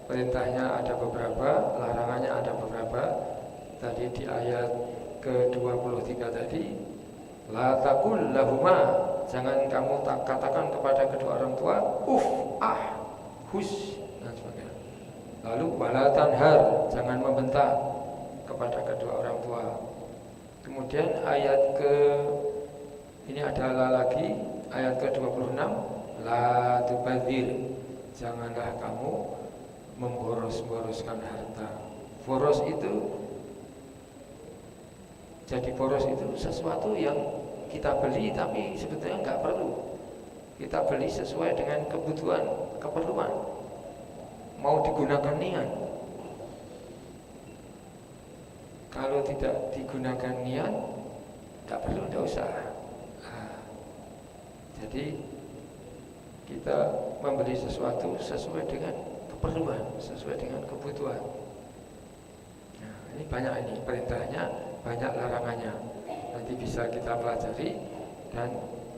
Perintahnya ada beberapa, larangannya ada beberapa. Tadi di ayat ke-23 tadi, la taqul lahuma, jangan kamu katakan kepada kedua orang tua hus, dan sebagainya. Lalu wala tanhar, jangan membentak kepada kedua orang tua. Kemudian ayat ini adalah lagi ayat ke-26, la tubadzir, janganlah kamu memboros-boroskan harta. Boros itu, jadi boros itu sesuatu yang kita beli tapi sebetulnya nggak perlu. Kita beli sesuai dengan kebutuhan, keperluan, mau digunakan niat. Kalau tidak digunakan niat, nggak perlu, nggak usah. Nah, jadi kita membeli sesuatu sesuai dengan keperluan, sesuai dengan kebutuhan. Nah, ini banyak, ini perintahnya, banyak larangannya. Nanti bisa kita pelajari dan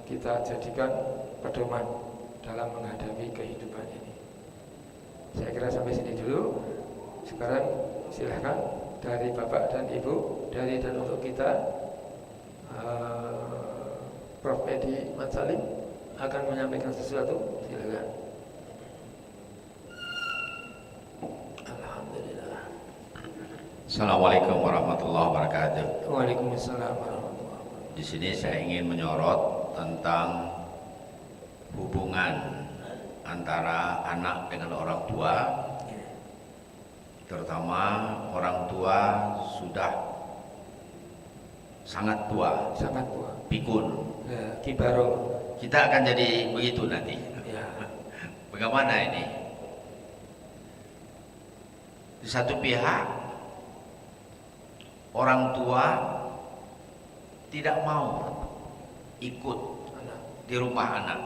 kita jadikan pedoman dalam menghadapi kehidupan ini. Saya kira sampai sini dulu. Sekarang silahkan dari Bapak dan Ibu, dari dan untuk kita, Prof. Edi Matsalim akan menyampaikan sesuatu. Silakan. Assalamualaikum warahmatullahi wabarakatuh. Waalaikumsalam warahmatullahi wabarakatuh. Di sini saya ingin menyorot tentang hubungan antara anak dengan orang tua, terutama orang tua sudah sangat tua, pikun. Ya, kibaro. Kita akan jadi begitu nanti. Ya. Bagaimana ini? Di satu pihak, orang tua tidak mau ikut di rumah anak.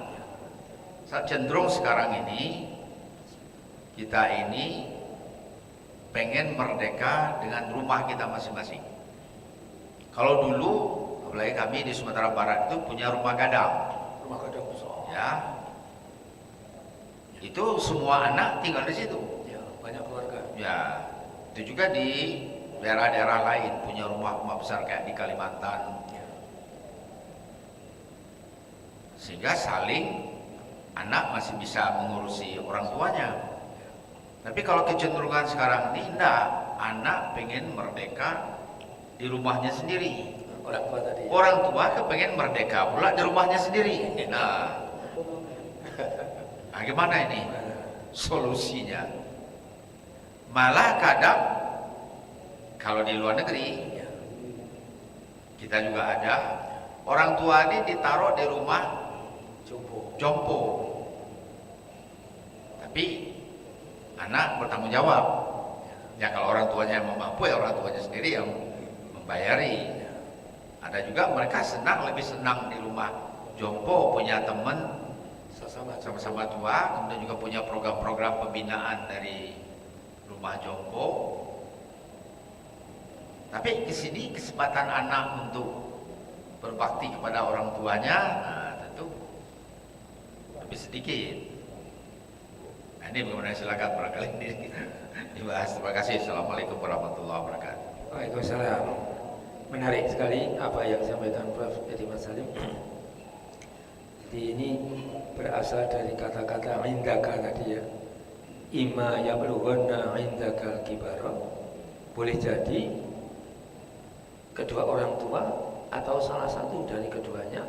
Saya cenderung sekarang ini, kita ini pengen merdeka dengan rumah kita masing-masing. Kalau dulu, apalagi kami di Sumatera Barat itu punya rumah gadang. Rumah gadang besar. Ya, itu semua anak tinggal di situ. Ya, banyak keluarga. Ya, itu juga di daerah-daerah lain punya rumah-rumah besar kayak di Kalimantan, sehingga saling anak masih bisa mengurusi orang tuanya. Tapi kalau kecenderungan sekarang ini enggak, anak pengen merdeka di rumahnya sendiri, Orang tua tadi. orang tua kepengen merdeka pula di rumahnya sendiri. Nah, gimana ini solusinya? Malah kadang kalau di luar negeri kita juga ada orang tua ini ditaruh di rumah jompo, tapi anak bertanggung jawab. Ya kalau orang tuanya yang mampu, ya orang tuanya sendiri yang membayari. Ada juga mereka lebih senang di rumah jompo, punya teman sama-sama tua, kemudian juga punya program-program pembinaan dari rumah jompo. Tapi di sini kesempatan anak untuk berbakti kepada orang tuanya, nah, tentu lebih sedikit. Nah, ini bagaimana, silakan barangkali ini dibahas. Terima kasih. Assalamualaikum warahmatullahi wabarakatuh. Waalaikumsalam. Menarik sekali apa yang disampaikan Prof. Edi Masalim. Jadi ini berasal dari kata-kata indaka tadi ya. Ima yablughanna indakal kibara. Boleh jadi kedua orang tua atau salah satu dari keduanya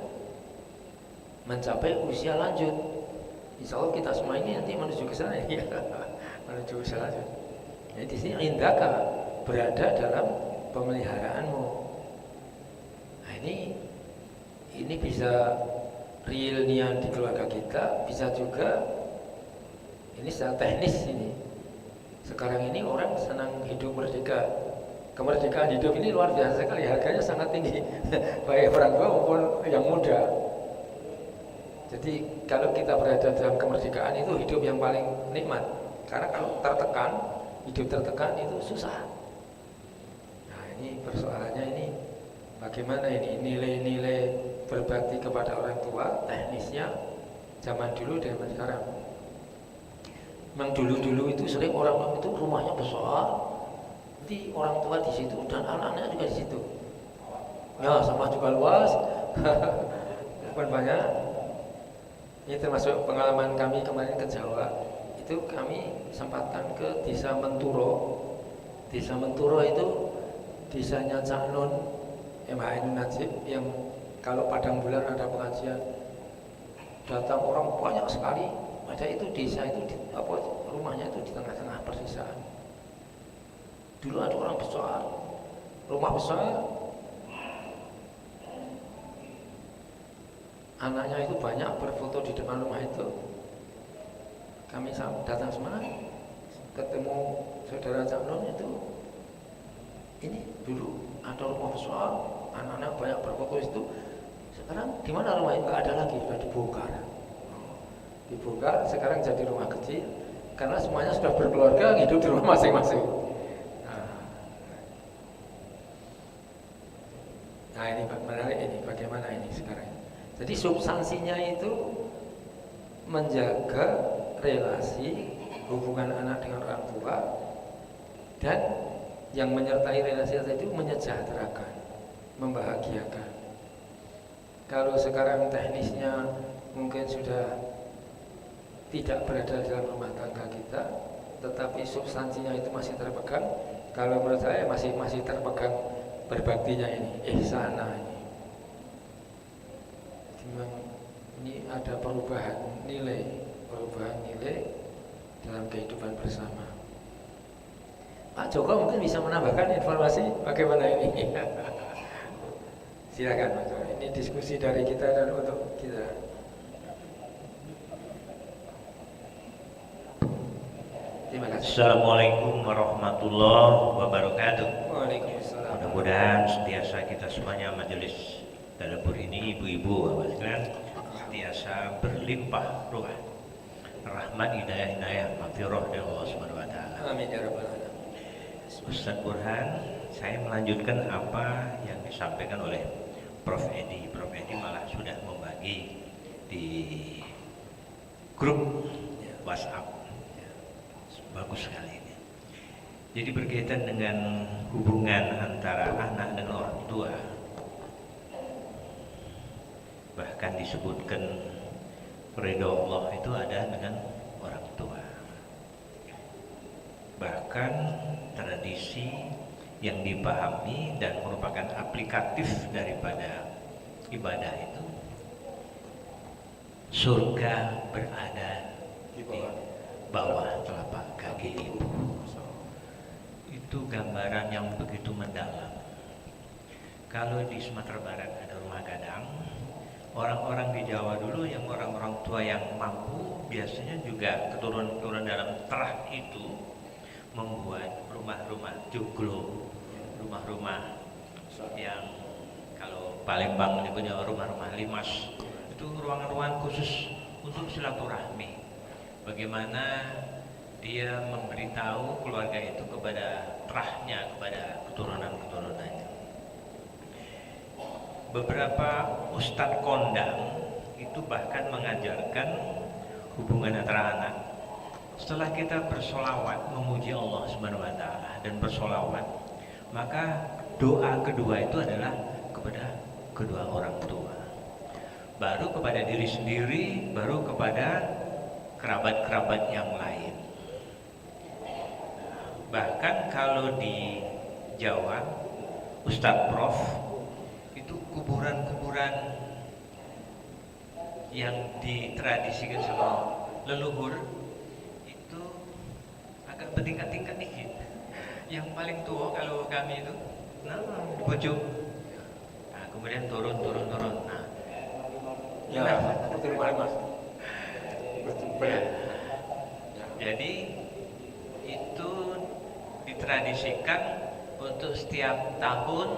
mencapai usia lanjut. Insya Allah kita semua ini nanti menuju ke sana ya. Menuju usia lanjut. Jadi di sini indaka berada dalam pemeliharaanmu. Nah ini bisa realnya di keluarga kita, bisa juga ini secara teknis ini. Sekarang ini orang senang hidup merdeka. Kemerdekaan hidup ini luar biasa sekali, harganya sangat tinggi, baik orang tua maupun yang muda. Jadi kalau kita berada dalam kemerdekaan itu hidup yang paling nikmat. Karena kalau tertekan, hidup tertekan itu susah. Nah ini persoalannya ini bagaimana ini nilai-nilai berbakti kepada orang tua, teknisnya zaman dulu dan sekarang. Memang dulu-dulu itu sering orang itu rumahnya besar, nanti orang tua di situ dan anak-anaknya juga di situ. Ya sama juga luas, bukan banyak. Ini termasuk pengalaman kami kemarin ke Jawa. Itu kami sempatkan ke Desa Menturo. Desa Menturo itu desanya Cak Nun MHN Najib yang kalau padang bulan ada pengajian datang orang banyak sekali. Ada itu desa itu rumahnya itu di tengah-tengah perdesaan. Dulu ada orang besar, rumah besar, anaknya itu banyak berfoto di depan rumah itu. Kami datang semua, ketemu saudara Cak Nun itu. Ini dulu ada rumah besar, anak-anak banyak berfoto itu. Sekarang di mana rumah itu? Nggak ada lagi, sudah dibongkar. Dibongkar, sekarang jadi rumah kecil karena semuanya sudah berkeluarga, hidup di rumah masing-masing. Nah ini menarik ini, bagaimana ini sekarang. Jadi substansinya itu menjaga relasi hubungan anak dengan orang tua, dan yang menyertai relasi itu menyejahterakan, membahagiakan. Kalau sekarang teknisnya mungkin sudah tidak berada dalam rumah tangga kita, tetapi substansinya itu masih terpegang. Kalau menurut saya masih terpegang berbaktinya ini, ihsana ini. Memang ini ada perubahan nilai dalam kehidupan bersama. Pak Joko mungkin bisa menambahkan informasi bagaimana ini. Silakan Pak Joko. Ini diskusi dari kita dan untuk kita. Terima kasih. Assalamualaikum warahmatullahi wabarakatuh. Waalaikumsalam. Mudah-mudahan sentiasa kita semuanya majelis tadabbur ini, ibu-ibu, bapak sekalian, sentiasa berlimpah ruah rahmat, hidayah, maghfirah dari Allah Subhanahu wa taala. Amin ya rabbal alamin. Ustaz Burhan, saya melanjutkan apa yang disampaikan oleh Prof. Edi. Prof. Edi malah sudah membagi di grup WhatsApp. Bagus sekali ini. Jadi berkaitan dengan hubungan antara anak dan orang tua. Bahkan disebutkan ridho Allah itu ada dengan orang tua. Bahkan tradisi yang dipahami dan merupakan aplikatif daripada ibadah itu, surga berada di bawah telapak kaki ibu. Itu gambaran yang begitu mendalam. Kalau di Sumatera Barat ada rumah gadang, orang-orang di Jawa dulu yang orang-orang tua yang mampu biasanya juga keturunan-keturunan dalam terah itu membuat rumah-rumah joglo, rumah-rumah yang kalau Palembang ini punya rumah-rumah limas, itu ruangan-ruangan khusus untuk silaturahmi. Bagaimana dia memberitahu keluarga itu kepada terahnya, kepada keturunan-keturunannya. Beberapa ustadz kondang itu bahkan mengajarkan hubungan antara anak. Setelah kita bersolawat memuji Allah Subhanahu wa Ta'ala dan bersolawat, maka doa kedua itu adalah kepada kedua orang tua, baru kepada diri sendiri, baru kepada kerabat-kerabat yang lain. Bahkan kalau di Jawa, Ustadz Prof itu kuburan-kuburan yang ditradisikan sama leluhur itu agak bertingkat-tingkat dikit. Yang paling tua kalau kami itu, nah di pojok, nah, kemudian turun. Nah, Ya, terima Mas. jadi itu ditradisikan untuk setiap tahun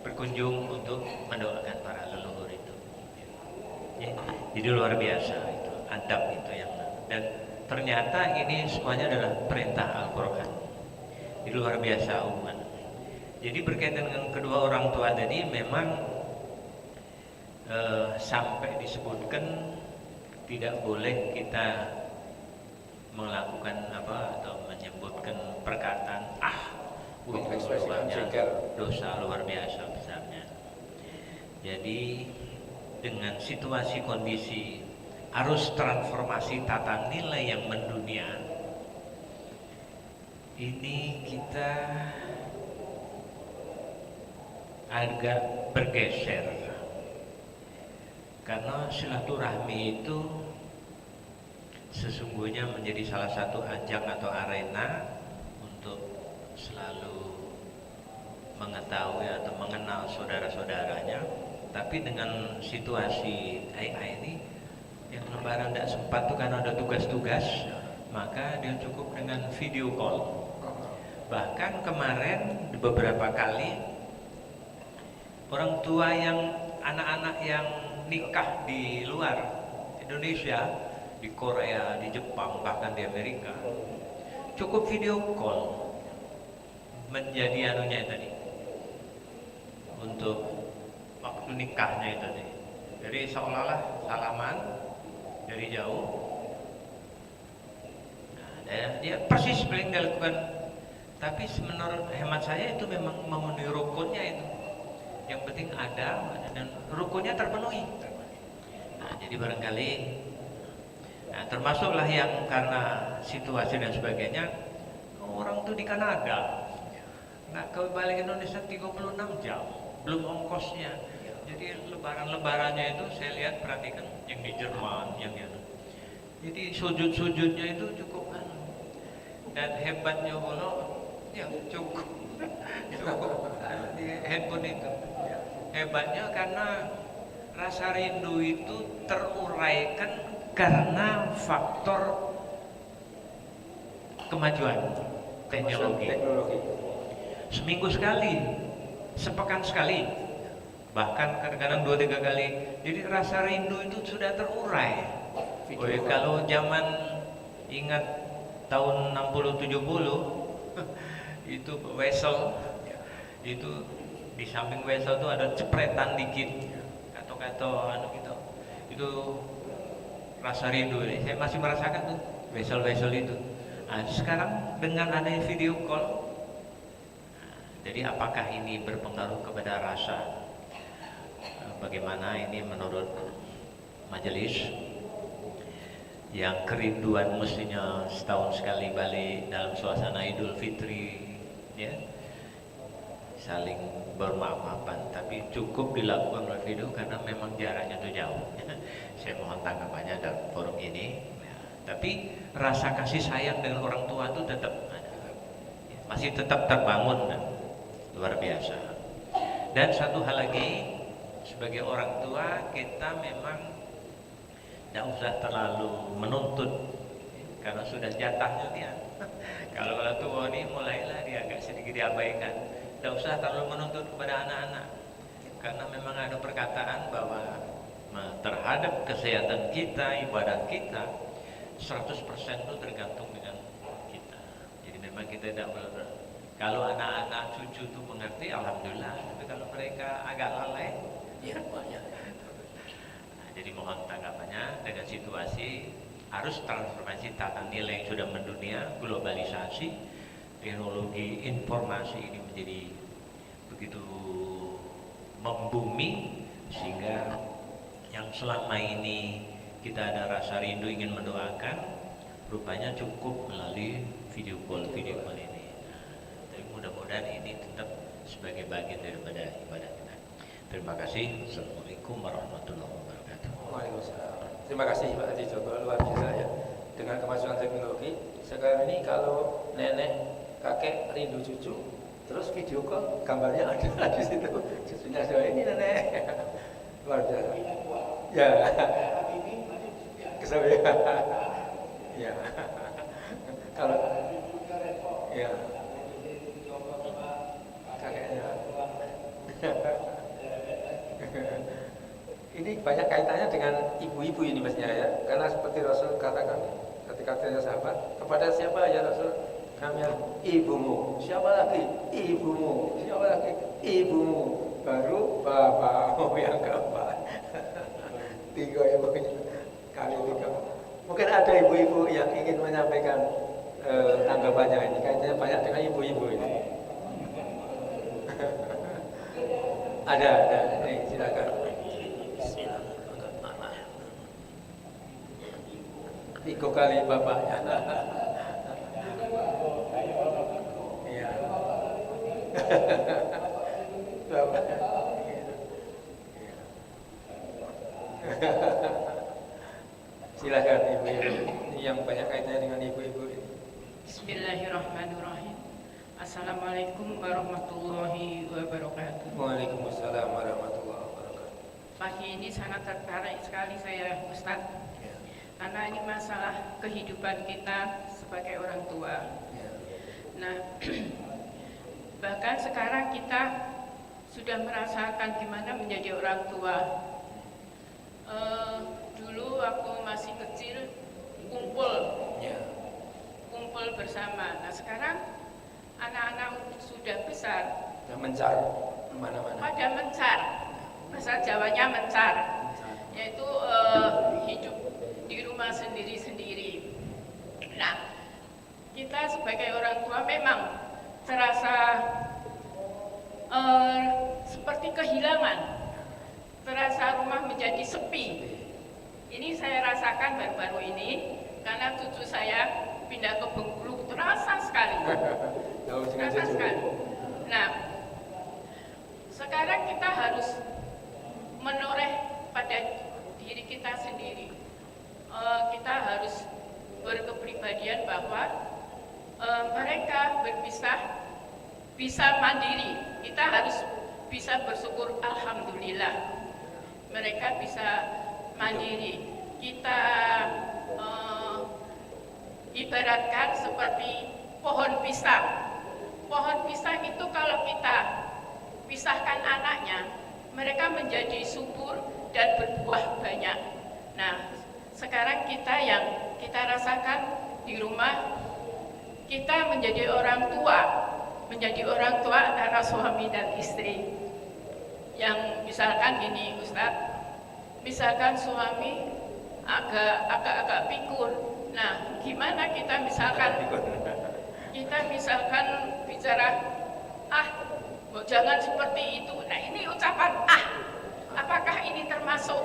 berkunjung untuk mendoakan para leluhur itu. Ya, jadi luar biasa itu adab itu yang, dan ternyata ini semuanya adalah perintah Al-Quran. Ini luar biasa hubungan. Jadi berkaitan dengan kedua orang tua tadi memang sampai disebutkan tidak boleh kita melakukan apa atau menyebutkan perkataan dosa luar biasa besarnya. Jadi dengan situasi kondisi arus transformasi tata nilai yang mendunia ini, kita agak bergeser karena silaturahmi itu sesungguhnya menjadi salah satu ajang atau arena untuk selalu mengetahui atau mengenal saudara-saudaranya. Tapi dengan situasi AI ini, yang lebaran tidak sempat tuh karena ada tugas-tugas, maka dia cukup dengan video call. Bahkan kemarin beberapa kali orang tua yang anak-anak yang nikah di luar Indonesia, di Korea, di Jepang, bahkan di Amerika, cukup video call menjadi anunya tadi untuk waktu nikahnya itu tadi. Jadi seolah-olah salaman dari jauh. Nah, dia persis seperti yang dilakukan. Tapi menurut hemat saya itu memang memenuhi rukunnya itu. Yang penting ada dan rukunnya terpenuhi. Nah, jadi barangkali, nah, termasuklah yang karena situasi dan sebagainya, orang tuh di Kanada nggak ke balik Indonesia 36 jam, belum ongkosnya. Jadi lebarannya itu saya lihat, perhatikan yang di Jerman, yang jadi sujud-sujudnya itu cukup kan, dan hebatnya Allah ya cukup di handphone itu. Hebatnya karena rasa rindu itu teruraikan karena faktor kemajuan teknologi. Seminggu sekali, sepekan sekali, bahkan kadang-kadang 2-3 kali. Jadi rasa rindu itu sudah terurai. Kalau zaman ingat tahun 60-70 itu wesel itu di samping wesel itu ada cepretan dikit, kato-kato anu gitu. Itu rasa rindu. Saya masih merasakan tuh wesel-wesel itu. Nah, sekarang dengan adanya video call, Jadi apakah ini berpengaruh kepada rasa? Bagaimana ini menurut majelis yang kerinduan mestinya setahun sekali balik dalam suasana Idul Fitri, ya, saling bermaaf-maafan, tapi cukup dilakukan oleh video karena memang jaraknya itu jauh. Saya mohon tanggapannya dalam forum ini. Ya, tapi rasa kasih sayang dengan orang tua itu tetap ada, masih tetap terbangun dan luar biasa. Dan satu hal lagi, sebagai orang tua kita memang tidak usah terlalu menuntut karena sudah jatahnya dia. Kalau orang tua ini mulailah dia agak sedikit diabaikan. Tidak usah terlalu menuntut kepada anak-anak karena memang ada perkataan bahwa terhadap kesehatan kita, ibadah kita 100% itu tergantung dengan kita. Jadi memang kita tidak boleh. Kalau anak-anak cucu itu mengerti, alhamdulillah. Tapi kalau mereka agak lalai, ya banyak. Nah, jadi mohon tanggapannya dengan situasi harus transformasi tata nilai yang sudah mendunia, globalisasi, teknologi informasi ini menjadi begitu membumi sehingga yang selama ini kita ada rasa rindu ingin mendoakan rupanya cukup melalui video call ini. Tapi mudah-mudahan ini tetap sebagai bagian daripada ibadah kita. Terima kasih. Assalamualaikum warahmatullahi wabarakatuh. Waalaikumsalam. Terima kasih Pak Haji Joko, luar biasa ya. Dengan kemajuan teknologi, sekarang ini kalau nenek, kakek rindu cucu, terus video call, gambarnya ada di situ. Cucunya sudah ini nenek. Luar biasa. Ya. Kesabaran. Ya. Kalau ya. Kakeknya. Ini banyak kaitannya dengan ibu-ibu ini mestinya ya, karena seperti Rasul katakan ketika tanya sahabat, kepada siapa ya Rasul? Kami ibumu. Siapa lagi? Ibumu. Siapa lagi? Ibumu. Baru bapakmu yang keempat. 3 ibunya kali 3. Mungkin ada ibu-ibu yang ingin menyampaikan tanggapannya ini, kaitannya banyak dengan ibu-ibu ini. Ada. Nih, silakan. Tiga kali bapaknya. Iya. Bapaknya. Silakan ibu-ibu. Ini yang banyak kaitannya dengan ibu-ibu ini. Bismillahirrahmanirrahim. Assalamualaikum warahmatullahi wabarakatuh. Waalaikumsalam warahmatullahi wabarakatuh. Pagi ini sangat tertarik sekali saya, Ustadz. Karena ini masalah kehidupan kita sebagai orang tua. Nah, bahkan sekarang kita sudah merasakan gimana menjadi orang tua. Dulu waktu masih kecil kumpul bersama. Nah sekarang anak-anak sudah besar, Mencar mana-mana. pada mencar, bahasa Jawanya mencar, yaitu hidup di rumah sendiri-sendiri. Nah, kita sebagai orang tua memang terasa seperti kehilangan, terasa rumah menjadi sepi. Ini saya rasakan baru-baru ini karena cucu saya pindah ke Bengkulu, terasa sekali. Terasa sekali. Nah, sekarang kita harus menoreh pada diri kita sendiri. Kita harus berkepribadian bahwa mereka bisa mandiri. Kita harus bisa bersyukur alhamdulillah. Mereka bisa mandiri. Kita ibaratkan seperti pohon pisang. Pohon pisang itu kalau kita pisahkan anaknya, mereka menjadi subur dan berbuah banyak. Nah, sekarang kita rasakan di rumah, kita menjadi orang tua antara suami dan istri. Yang misalkan gini Ustadz, misalkan suami agak pikun. Nah, gimana kita misalkan bicara, Oh, jangan seperti itu. Nah, ini ucapan apakah ini termasuk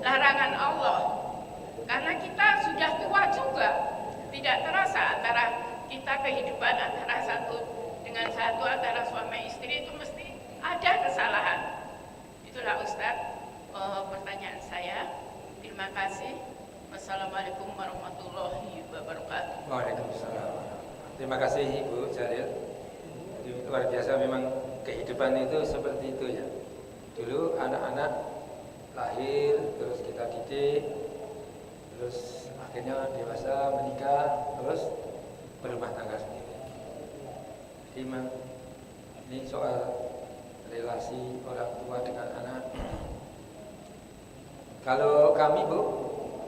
larangan Allah? Karena kita sudah tua juga, tidak terasa antara kita kehidupan antara satu dengan satu, antara suami istri itu mesti ada kesalahan. Itulah Ustadz pertanyaan saya. Terima kasih. Wassalamualaikum warahmatullahi wabarakatuh. Waalaikumsalam. Terima kasih Ibu Jalil. Luar biasa memang kehidupan itu seperti itu ya. Dulu anak-anak lahir, terus kita didik, terus akhirnya dewasa, menikah, terus berumah tangga sendiri. Jadi memang ini soal relasi orang tua dengan anak. Kalau kami Bu,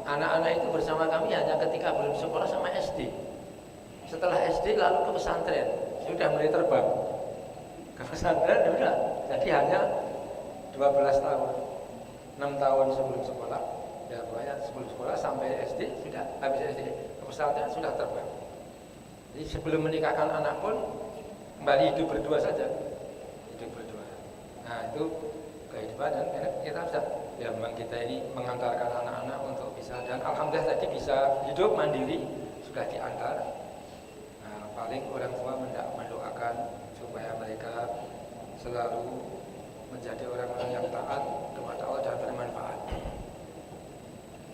anak-anak itu bersama kami hanya ketika belum sekolah sama SD. Setelah SD lalu ke pesantren, sudah mulai terbang. Ke pesantren sudah, jadi hanya 12 tahun, 6 tahun sebelum sekolah. Ya pokoknya sebelum sekolah sampai SD sudah, habis SD ke pesantren sudah terbang. Jadi sebelum menikahkan anak pun kembali hidup berdua saja, hidup berdua. Nah itu kehidupan dan kita bisa, ya memang kita ini mengantarkan anak-anak untuk bisa, dan alhamdulillah tadi bisa hidup mandiri, sudah diantar. Nah, paling orang tua mendoakan supaya mereka selalu menjadi orang-orang yang taat kepada Allah dan bermanfaat.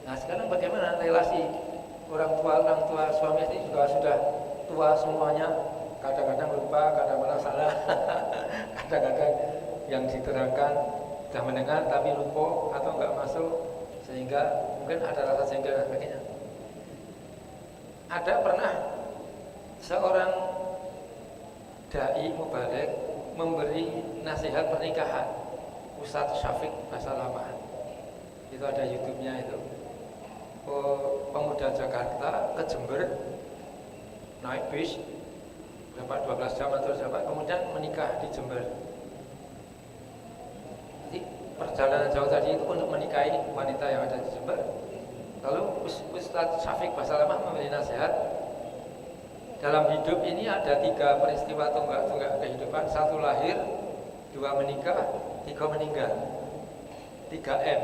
Nah sekarang bagaimana relasi orang tua suami istri juga sudah tua semuanya, kadang-kadang lupa, kadang-kadang salah, kadang-kadang yang diterangkan sudah mendengar tapi lupa atau enggak masuk, sehingga mungkin ada rasa jengkel dan sebagainya. Ada pernah seorang dai mubaligh memberi nasihat pernikahan, Ustadz Syafiq Basalamah. Itu ada YouTube-nya itu. Pemuda Jakarta ke Jember naik bis berapa 12 jam atau berapa, kemudian menikah di Jember. Jadi perjalanan jauh tadi itu untuk menikahi wanita yang ada di Jember. Lalu Ustadz Syafiq Basalamah memberi nasihat, dalam hidup ini ada 3 peristiwa tonggak kehidupan. 1 lahir, 2 menikah, 3 meninggal. 3M,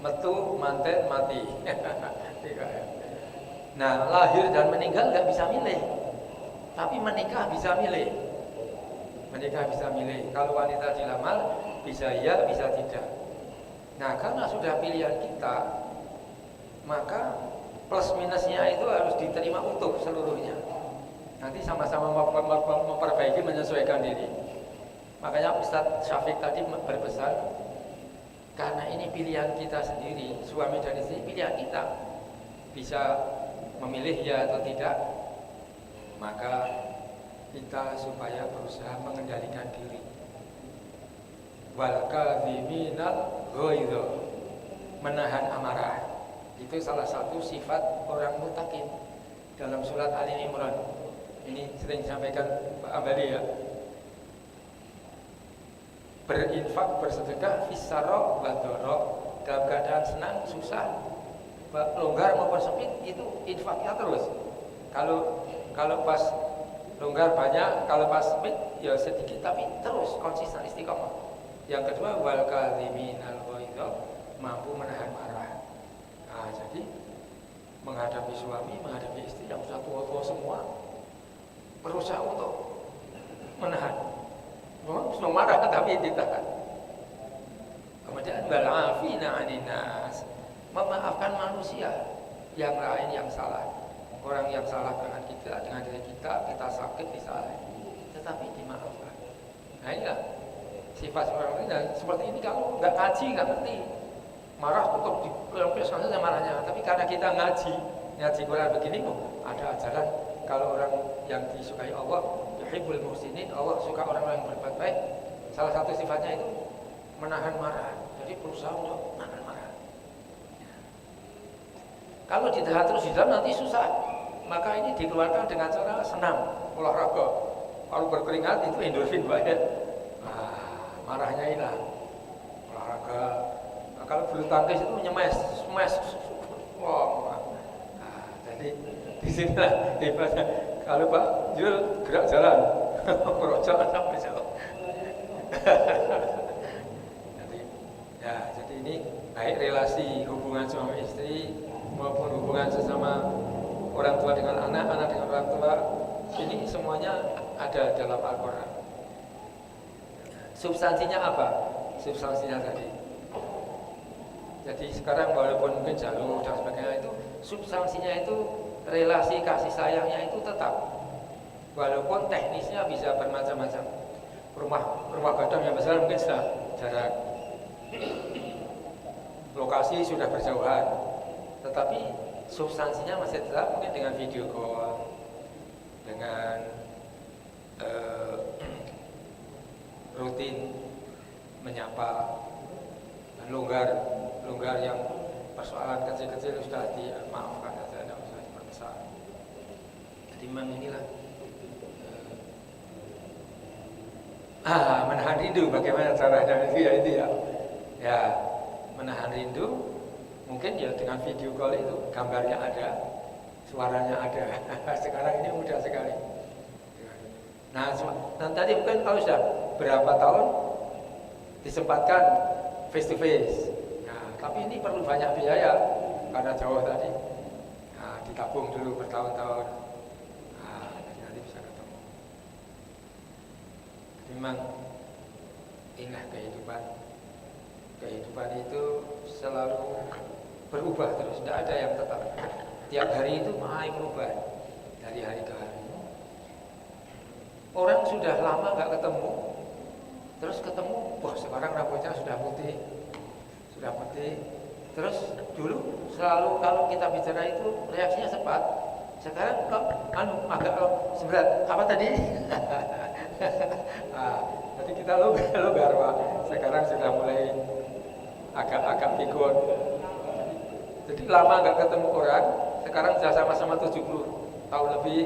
metu, manten, mati. 3M. Nah, lahir dan meninggal nggak bisa milih, tapi menikah bisa milih. Menikah bisa milih. Kalau wanita dilamar, bisa iya, bisa tidak. Nah, karena sudah pilihan kita, maka plus minusnya itu harus diterima utuh seluruhnya. Nanti sama-sama memperbaiki, menyesuaikan diri. Makanya Ustadz Syafiq tadi berpesan, karena ini pilihan kita sendiri, suami dan istri pilihan kita, bisa memilih ya atau tidak, maka kita supaya berusaha mengendalikan diri. Wal kadhiminal ghaidha, menahan amarah. Itu salah satu sifat orang muttaqin dalam surat Ali Imran. Ini sering disampaikan Pak Ambali ya. Berinfak, bersedekah, fisara wa dharra, dalam keadaan senang, susah, longgar maupun sempit, itu infaknya terus. Kalau pas longgar banyak, kalau pas sempit ya sedikit, tapi terus konsisten istiqomah. Yang kedua, wal kadhiminal ghaidha, mampu menahan marah. Nah, jadi menghadapi suami, menghadapi istri yang sudah tua-tua semua, berusaha untuk menahan. Sudah marah tapi ditahan. Kemudian wal afina 'anil nas, memaafkan manusia yang lain yang salah. Orang yang salah dengan kita, dengan diri kita sakit, disalahin, tetapi dimaafkan. Nah inilah sifat orang ini. Dan seperti ini kalau nggak ngaji, nggak ngerti, marah tetap dilampiaskan saja marahnya. Tapi karena kita ngaji Quran begini, ada ajaran kalau orang yang disukai Allah, yuhibbul muhsinin, Allah suka orang-orang yang berbuat baik. Salah satu sifatnya itu menahan marah. Jadi berusaha untuk menahan marah. Kalau ditahan terus di dalam nanti susah. Maka ini dikeluarkan dengan cara senam, olahraga. Kalau berkeringat itu endorfin banyak. Marahnya hilang. Olahraga. Nah, kalau bulu tangkis itu smash. Wah. Jadi di sinilah hebatnya. Kalau Pak Jul gerak jalan, merojok sampai jauh. Jadi ini baik relasi hubungan suami istri maupun hubungan sesama orang tua dengan anak, anak dengan orang tua, ini semuanya ada dalam Al-Quran. Substansinya apa? Substansinya tadi. Jadi sekarang walaupun mungkin jauh dan sebagainya itu, substansinya itu relasi kasih sayangnya itu tetap. Walaupun teknisnya bisa bermacam-macam. Rumah gadang yang besar mungkin sudah jarak, lokasi sudah berjauhan, tetapi substansinya masih tetap, mungkin dengan video call, dengan rutin menyapa, dan longgar yang persoalan kecil-kecil sudah dimaafkan saja, tidak usah diperbesar. Jadi memang inilah menahan rindu. Bagaimana caranya itu ya menahan rindu. Mungkin ya dengan video call itu gambarnya ada, suaranya ada. Sekarang ini mudah sekali. Nah tadi mungkin kalau sudah berapa tahun disempatkan face to face. Nah, tapi ini perlu banyak biaya karena jauh tadi. Nah, ditabung dulu bertahun-tahun. Nah, nanti bisa ketemu. Memang inilah kehidupan. Kehidupan itu selalu berubah terus, tidak ada yang tetap. Tiap hari itu mulai berubah dari hari ke hari. Orang sudah lama nggak ketemu, terus ketemu, wah sekarang rambutnya sudah putih. Terus dulu selalu kalau kita bicara itu reaksinya cepat. Sekarang kok agak seberat. Apa tadi? Nah, jadi kita longgar, Pak. Sekarang sudah mulai agak pikun. Jadi lama nggak ketemu orang, sekarang sudah sama-sama 70 tahun lebih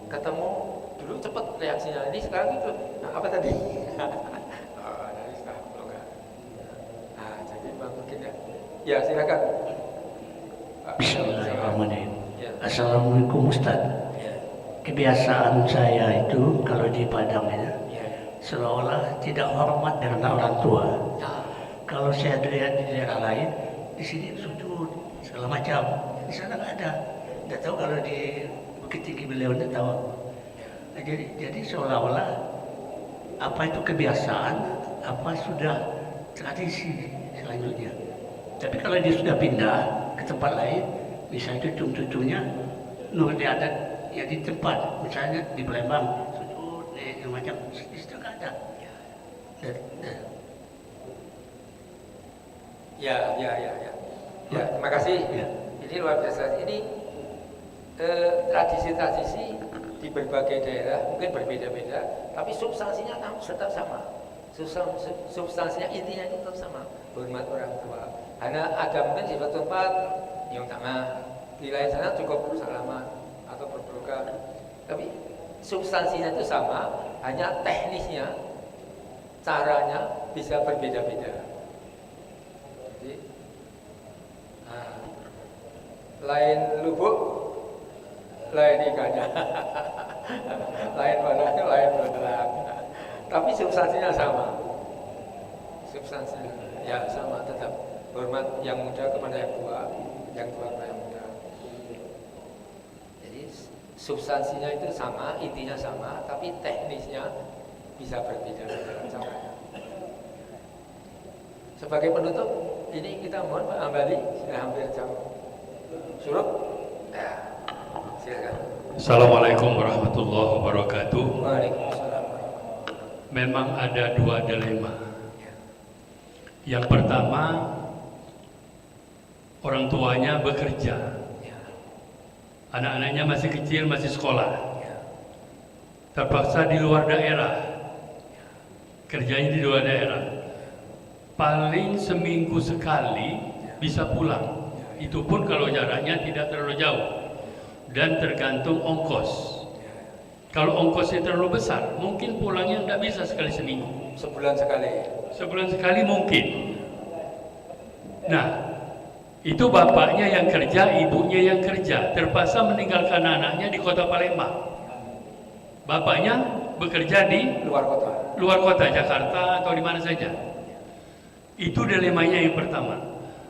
ketemu. Dulu cepat reaksinya, ini sekarang itu apa tadi? Dari sudah longgar. Nah, jadi mungkin ya silakan. Bismillahirrahmanirrahim. Ya. Assalamualaikum Ustaz. Ya. Kebiasaan saya itu kalau di Padang ya, Ya. seolah-olah tidak hormat dengan orang tua. Nah, Kalau saya lihat di daerah lain, di sini sujud segala macam. Di sana nggak ada. Tidak tahu kalau di Bukit Tinggi beliau tidak tahu. Nah, jadi seolah-olah apa itu kebiasaan, apa sudah tradisi selanjutnya. Tapi kalau dia sudah pindah ke tempat lain, misalnya cucu-cucunya nurut adat ya di tempat, misalnya di Palembang sujud macam di situ nggak ada. Ya, terima kasih. Ya. Ini luar biasa. Ini tradisi-tradisi di berbagai daerah mungkin berbeda-beda, tapi substansinya tetap sama. Substansinya intinya itu tetap sama. Hormat orang tua. Hanya ada mungkin di suatu tempat nyium tangan, di lain sana cukup salaman atau berpelukan. Tapi substansinya itu sama, hanya teknisnya, caranya bisa berbeda-beda. Lain lubuk, lain ikannya, lain barangnya, lain barang. Tapi substansinya sama. Substansinya ya sama, tetap hormat yang muda kepada yang tua kepada yang muda. Jadi substansinya itu sama, intinya sama, tapi teknisnya bisa berbeda-beda caranya. Sebagai penutup, ini kita mohon Pak Ambali, sudah hampir jam surut. Ya, silakan. Assalamualaikum warahmatullahi wabarakatuh. Waalaikumsalam. Memang ada dua dilema. Yang pertama, orang tuanya bekerja, anak-anaknya masih kecil, masih sekolah, terpaksa di luar daerah, kerjanya di luar daerah. Paling seminggu sekali bisa pulang. Itu pun kalau jaraknya tidak terlalu jauh dan tergantung ongkos. Kalau ongkosnya terlalu besar, mungkin pulangnya tidak bisa sekali seminggu. Sebulan sekali. Sebulan sekali mungkin. Nah, itu bapaknya yang kerja, ibunya yang kerja, terpaksa meninggalkan anaknya di kota Palembang. Bapaknya bekerja di luar kota. Jakarta atau di mana saja. Itu dilemanya yang pertama.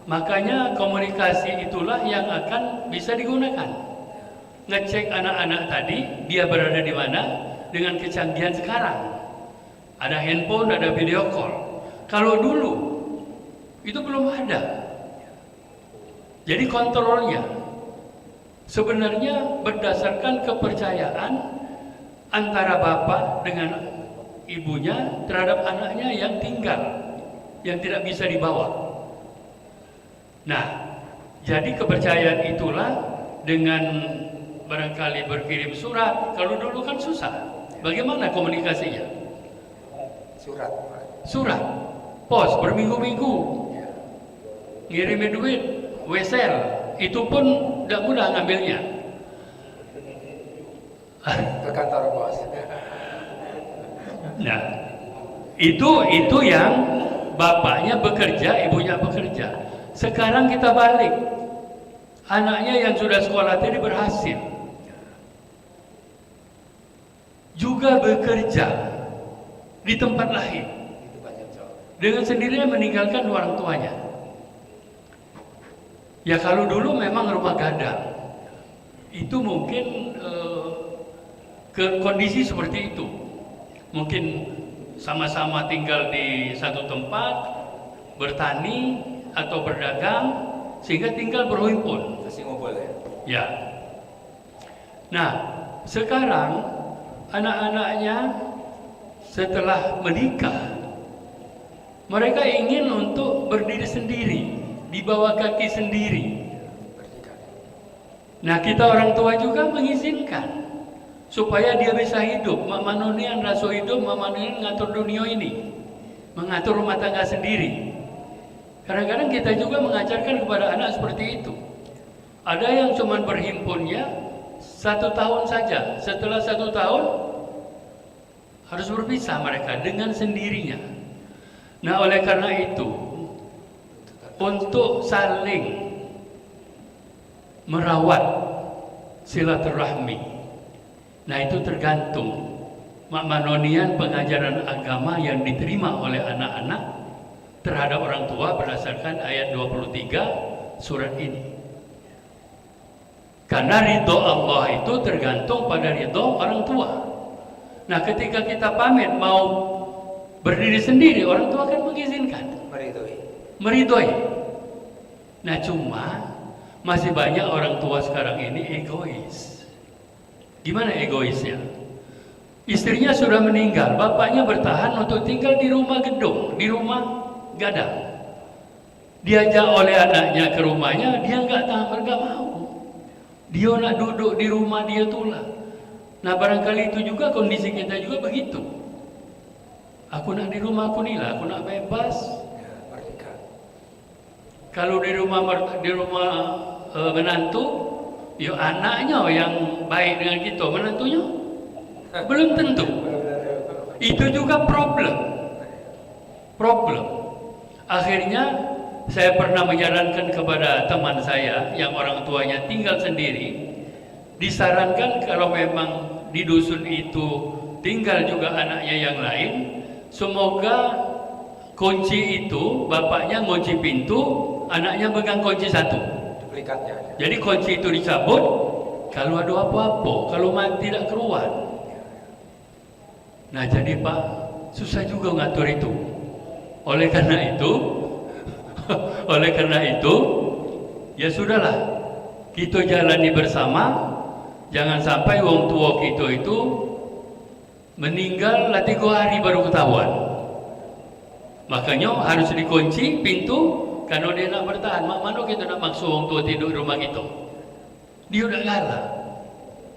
Makanya komunikasi itulah yang akan bisa digunakan. Ngecek anak-anak tadi, dia berada di mana dengan kecanggihan sekarang. Ada handphone, ada video call. Kalau dulu itu belum ada. Jadi kontrolnya sebenarnya berdasarkan kepercayaan antara bapak dengan ibunya terhadap anaknya yang tinggal, yang tidak bisa dibawa. Nah, jadi kepercayaan itulah dengan barangkali berkirim surat. Kalau dulu kan susah. Bagaimana komunikasinya? Surat, pos berminggu-minggu, ngirimin duit, wesel, itu pun tidak mudah ngambilnya. Ke kantor pos. Nah, itu yang bapaknya bekerja, ibunya bekerja. Sekarang kita balik, anaknya yang sudah sekolah tadi berhasil, juga bekerja di tempat lain, dengan sendirinya meninggalkan orang tuanya. Ya kalau dulu memang rumah gadang, itu mungkin ke kondisi seperti itu. Mungkin sama-sama tinggal di satu tempat, bertani atau berdagang, sehingga tinggal berhimpun. Masih ngumpul ya? Ya. Nah, sekarang anak-anaknya setelah menikah, mereka ingin untuk berdiri sendiri, di bawah kaki sendiri. Nah, kita orang tua juga mengizinkan supaya dia bisa hidup. Mak manunian raso hidup, mak manunian ngatur dunia ini, mengatur rumah tangga sendiri. Kadang-kadang kita juga mengajarkan kepada anak seperti itu. Ada yang cuma berhimpunnya 1 tahun saja. Setelah 1 tahun harus berpisah mereka dengan sendirinya. Nah, oleh karena itu, untuk saling merawat silaturahmi, nah itu tergantung makmanonian pengajaran agama yang diterima oleh anak-anak terhadap orang tua berdasarkan ayat 23 surat ini. Karena ridho Allah itu tergantung pada ridho orang tua. Nah, ketika kita pamit mau berdiri sendiri, orang tua akan mengizinkan, meridhoi. Nah, cuma masih banyak orang tua sekarang ini egois. Gimana egoisnya? Istrinya sudah meninggal, bapaknya bertahan untuk tinggal di rumah gedung, di rumah gadang. Diajak oleh anaknya ke rumahnya, dia nggak mau. Dia nak duduk di rumah dia tulah. Nah, barangkali itu juga kondisi kita juga begitu. Aku nak di rumah aku ni lah, aku nak bebas. Kalau di rumah menantu, ya anaknya yang baik dengan kita, menantunya belum tentu. Itu juga problem. Akhirnya saya pernah menyarankan kepada teman saya yang orang tuanya tinggal sendiri, disarankan kalau memang di dusun itu tinggal juga anaknya yang lain, semoga kunci itu bapaknya ngunci pintu, anaknya pegang kunci satu. Duplikatnya. Jadi kunci itu dicabut, kalau ada apa-apa, kalau mati tidak keluar. Nah, jadi Pak, susah juga ngatur itu. Oleh karena itu, ya sudahlah, kita jalani bersama. Jangan sampai wong tua kita itu meninggal 3 hari baru ketahuan. Makanya harus dikunci pintu, karena dia nak bertahan. Mana kita nak maksa wong tua tidur di rumah kita? Dia udah ngalah.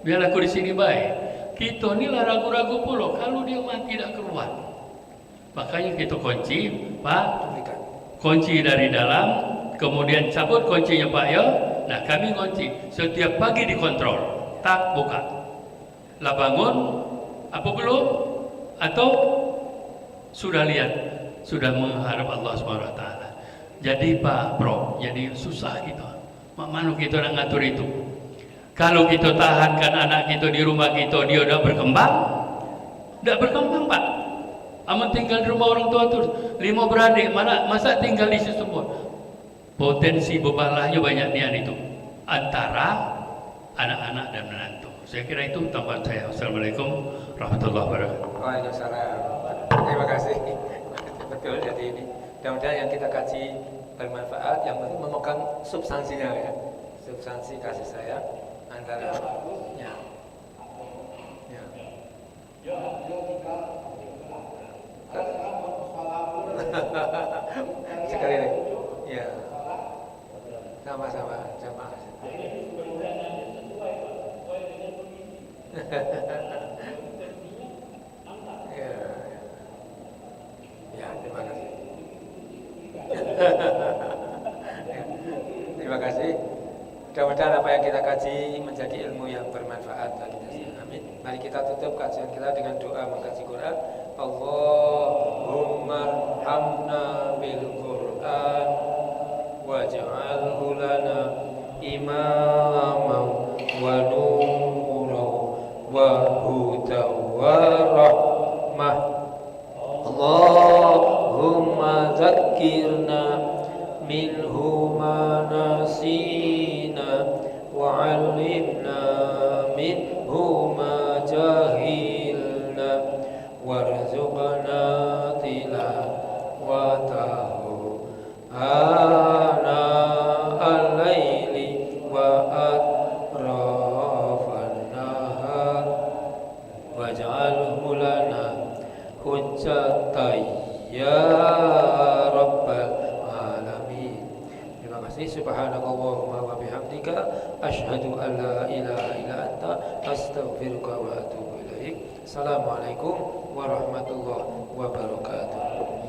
Biar aku di sini baik. Kita ni lah ragu-ragu pula kalau dia mati tidak keluar. Makanya kita kunci, Pak. Kunci dari dalam, kemudian cabut kuncinya Pak ya. Nah, kami kunci setiap pagi dikontrol, tak buka. Lah bangun, apa belum? Atau sudah lihat, sudah mengharap Allah SWT. Jadi Pak Bro, jadi susah kita. Mana kita nak ngatur itu? Kalau kita tahankan anak kita di rumah kita, dia udah berkembang? Tidak berkembang, Pak. Aman tinggal di rumah orang tua tu 5 beradik, masa tinggal di situ semua. Potensi bebalahnya banyak nian itu antara anak-anak dan menantu. Saya kira itu tambahan saya. Assalamualaikum warahmatullahi wabarakatuh. Waalaikumsalam. Terima kasih. Betul, jadi ini mudah-mudahan yang kita kaji bermanfaat, yang penting memegang substansinya ya. Substansi kasih sayang antara ya. Sekali lagi. Ya. Sama-sama jamaah. Ya. Ya, terima kasih. Terima kasih. Mudah-mudahan apa yang kita kaji menjadi ilmu yang bermanfaat bagi kita. Amin. Mari kita tutup kajian kita dengan doa mengkaji Quran. Allahumma arhamna bil Quran waj'alhu lana imaman wa nuran wa hudan wa rahmah. Allahumma zakkirna minhu ma nasina wa 'allimna minhu ma jahilna warzuqna tilawatahu ana al-laili wa atrafan nahar waj'alhu lana hujjatan ya rabbal alamin. Terima kasih. Subhanakallahumma wa bihamdika asyhadu an la ilaha illa anta astaghfiruka wa atubu ilaik. Assalamualaikum warahmatullahi wabarakatuh.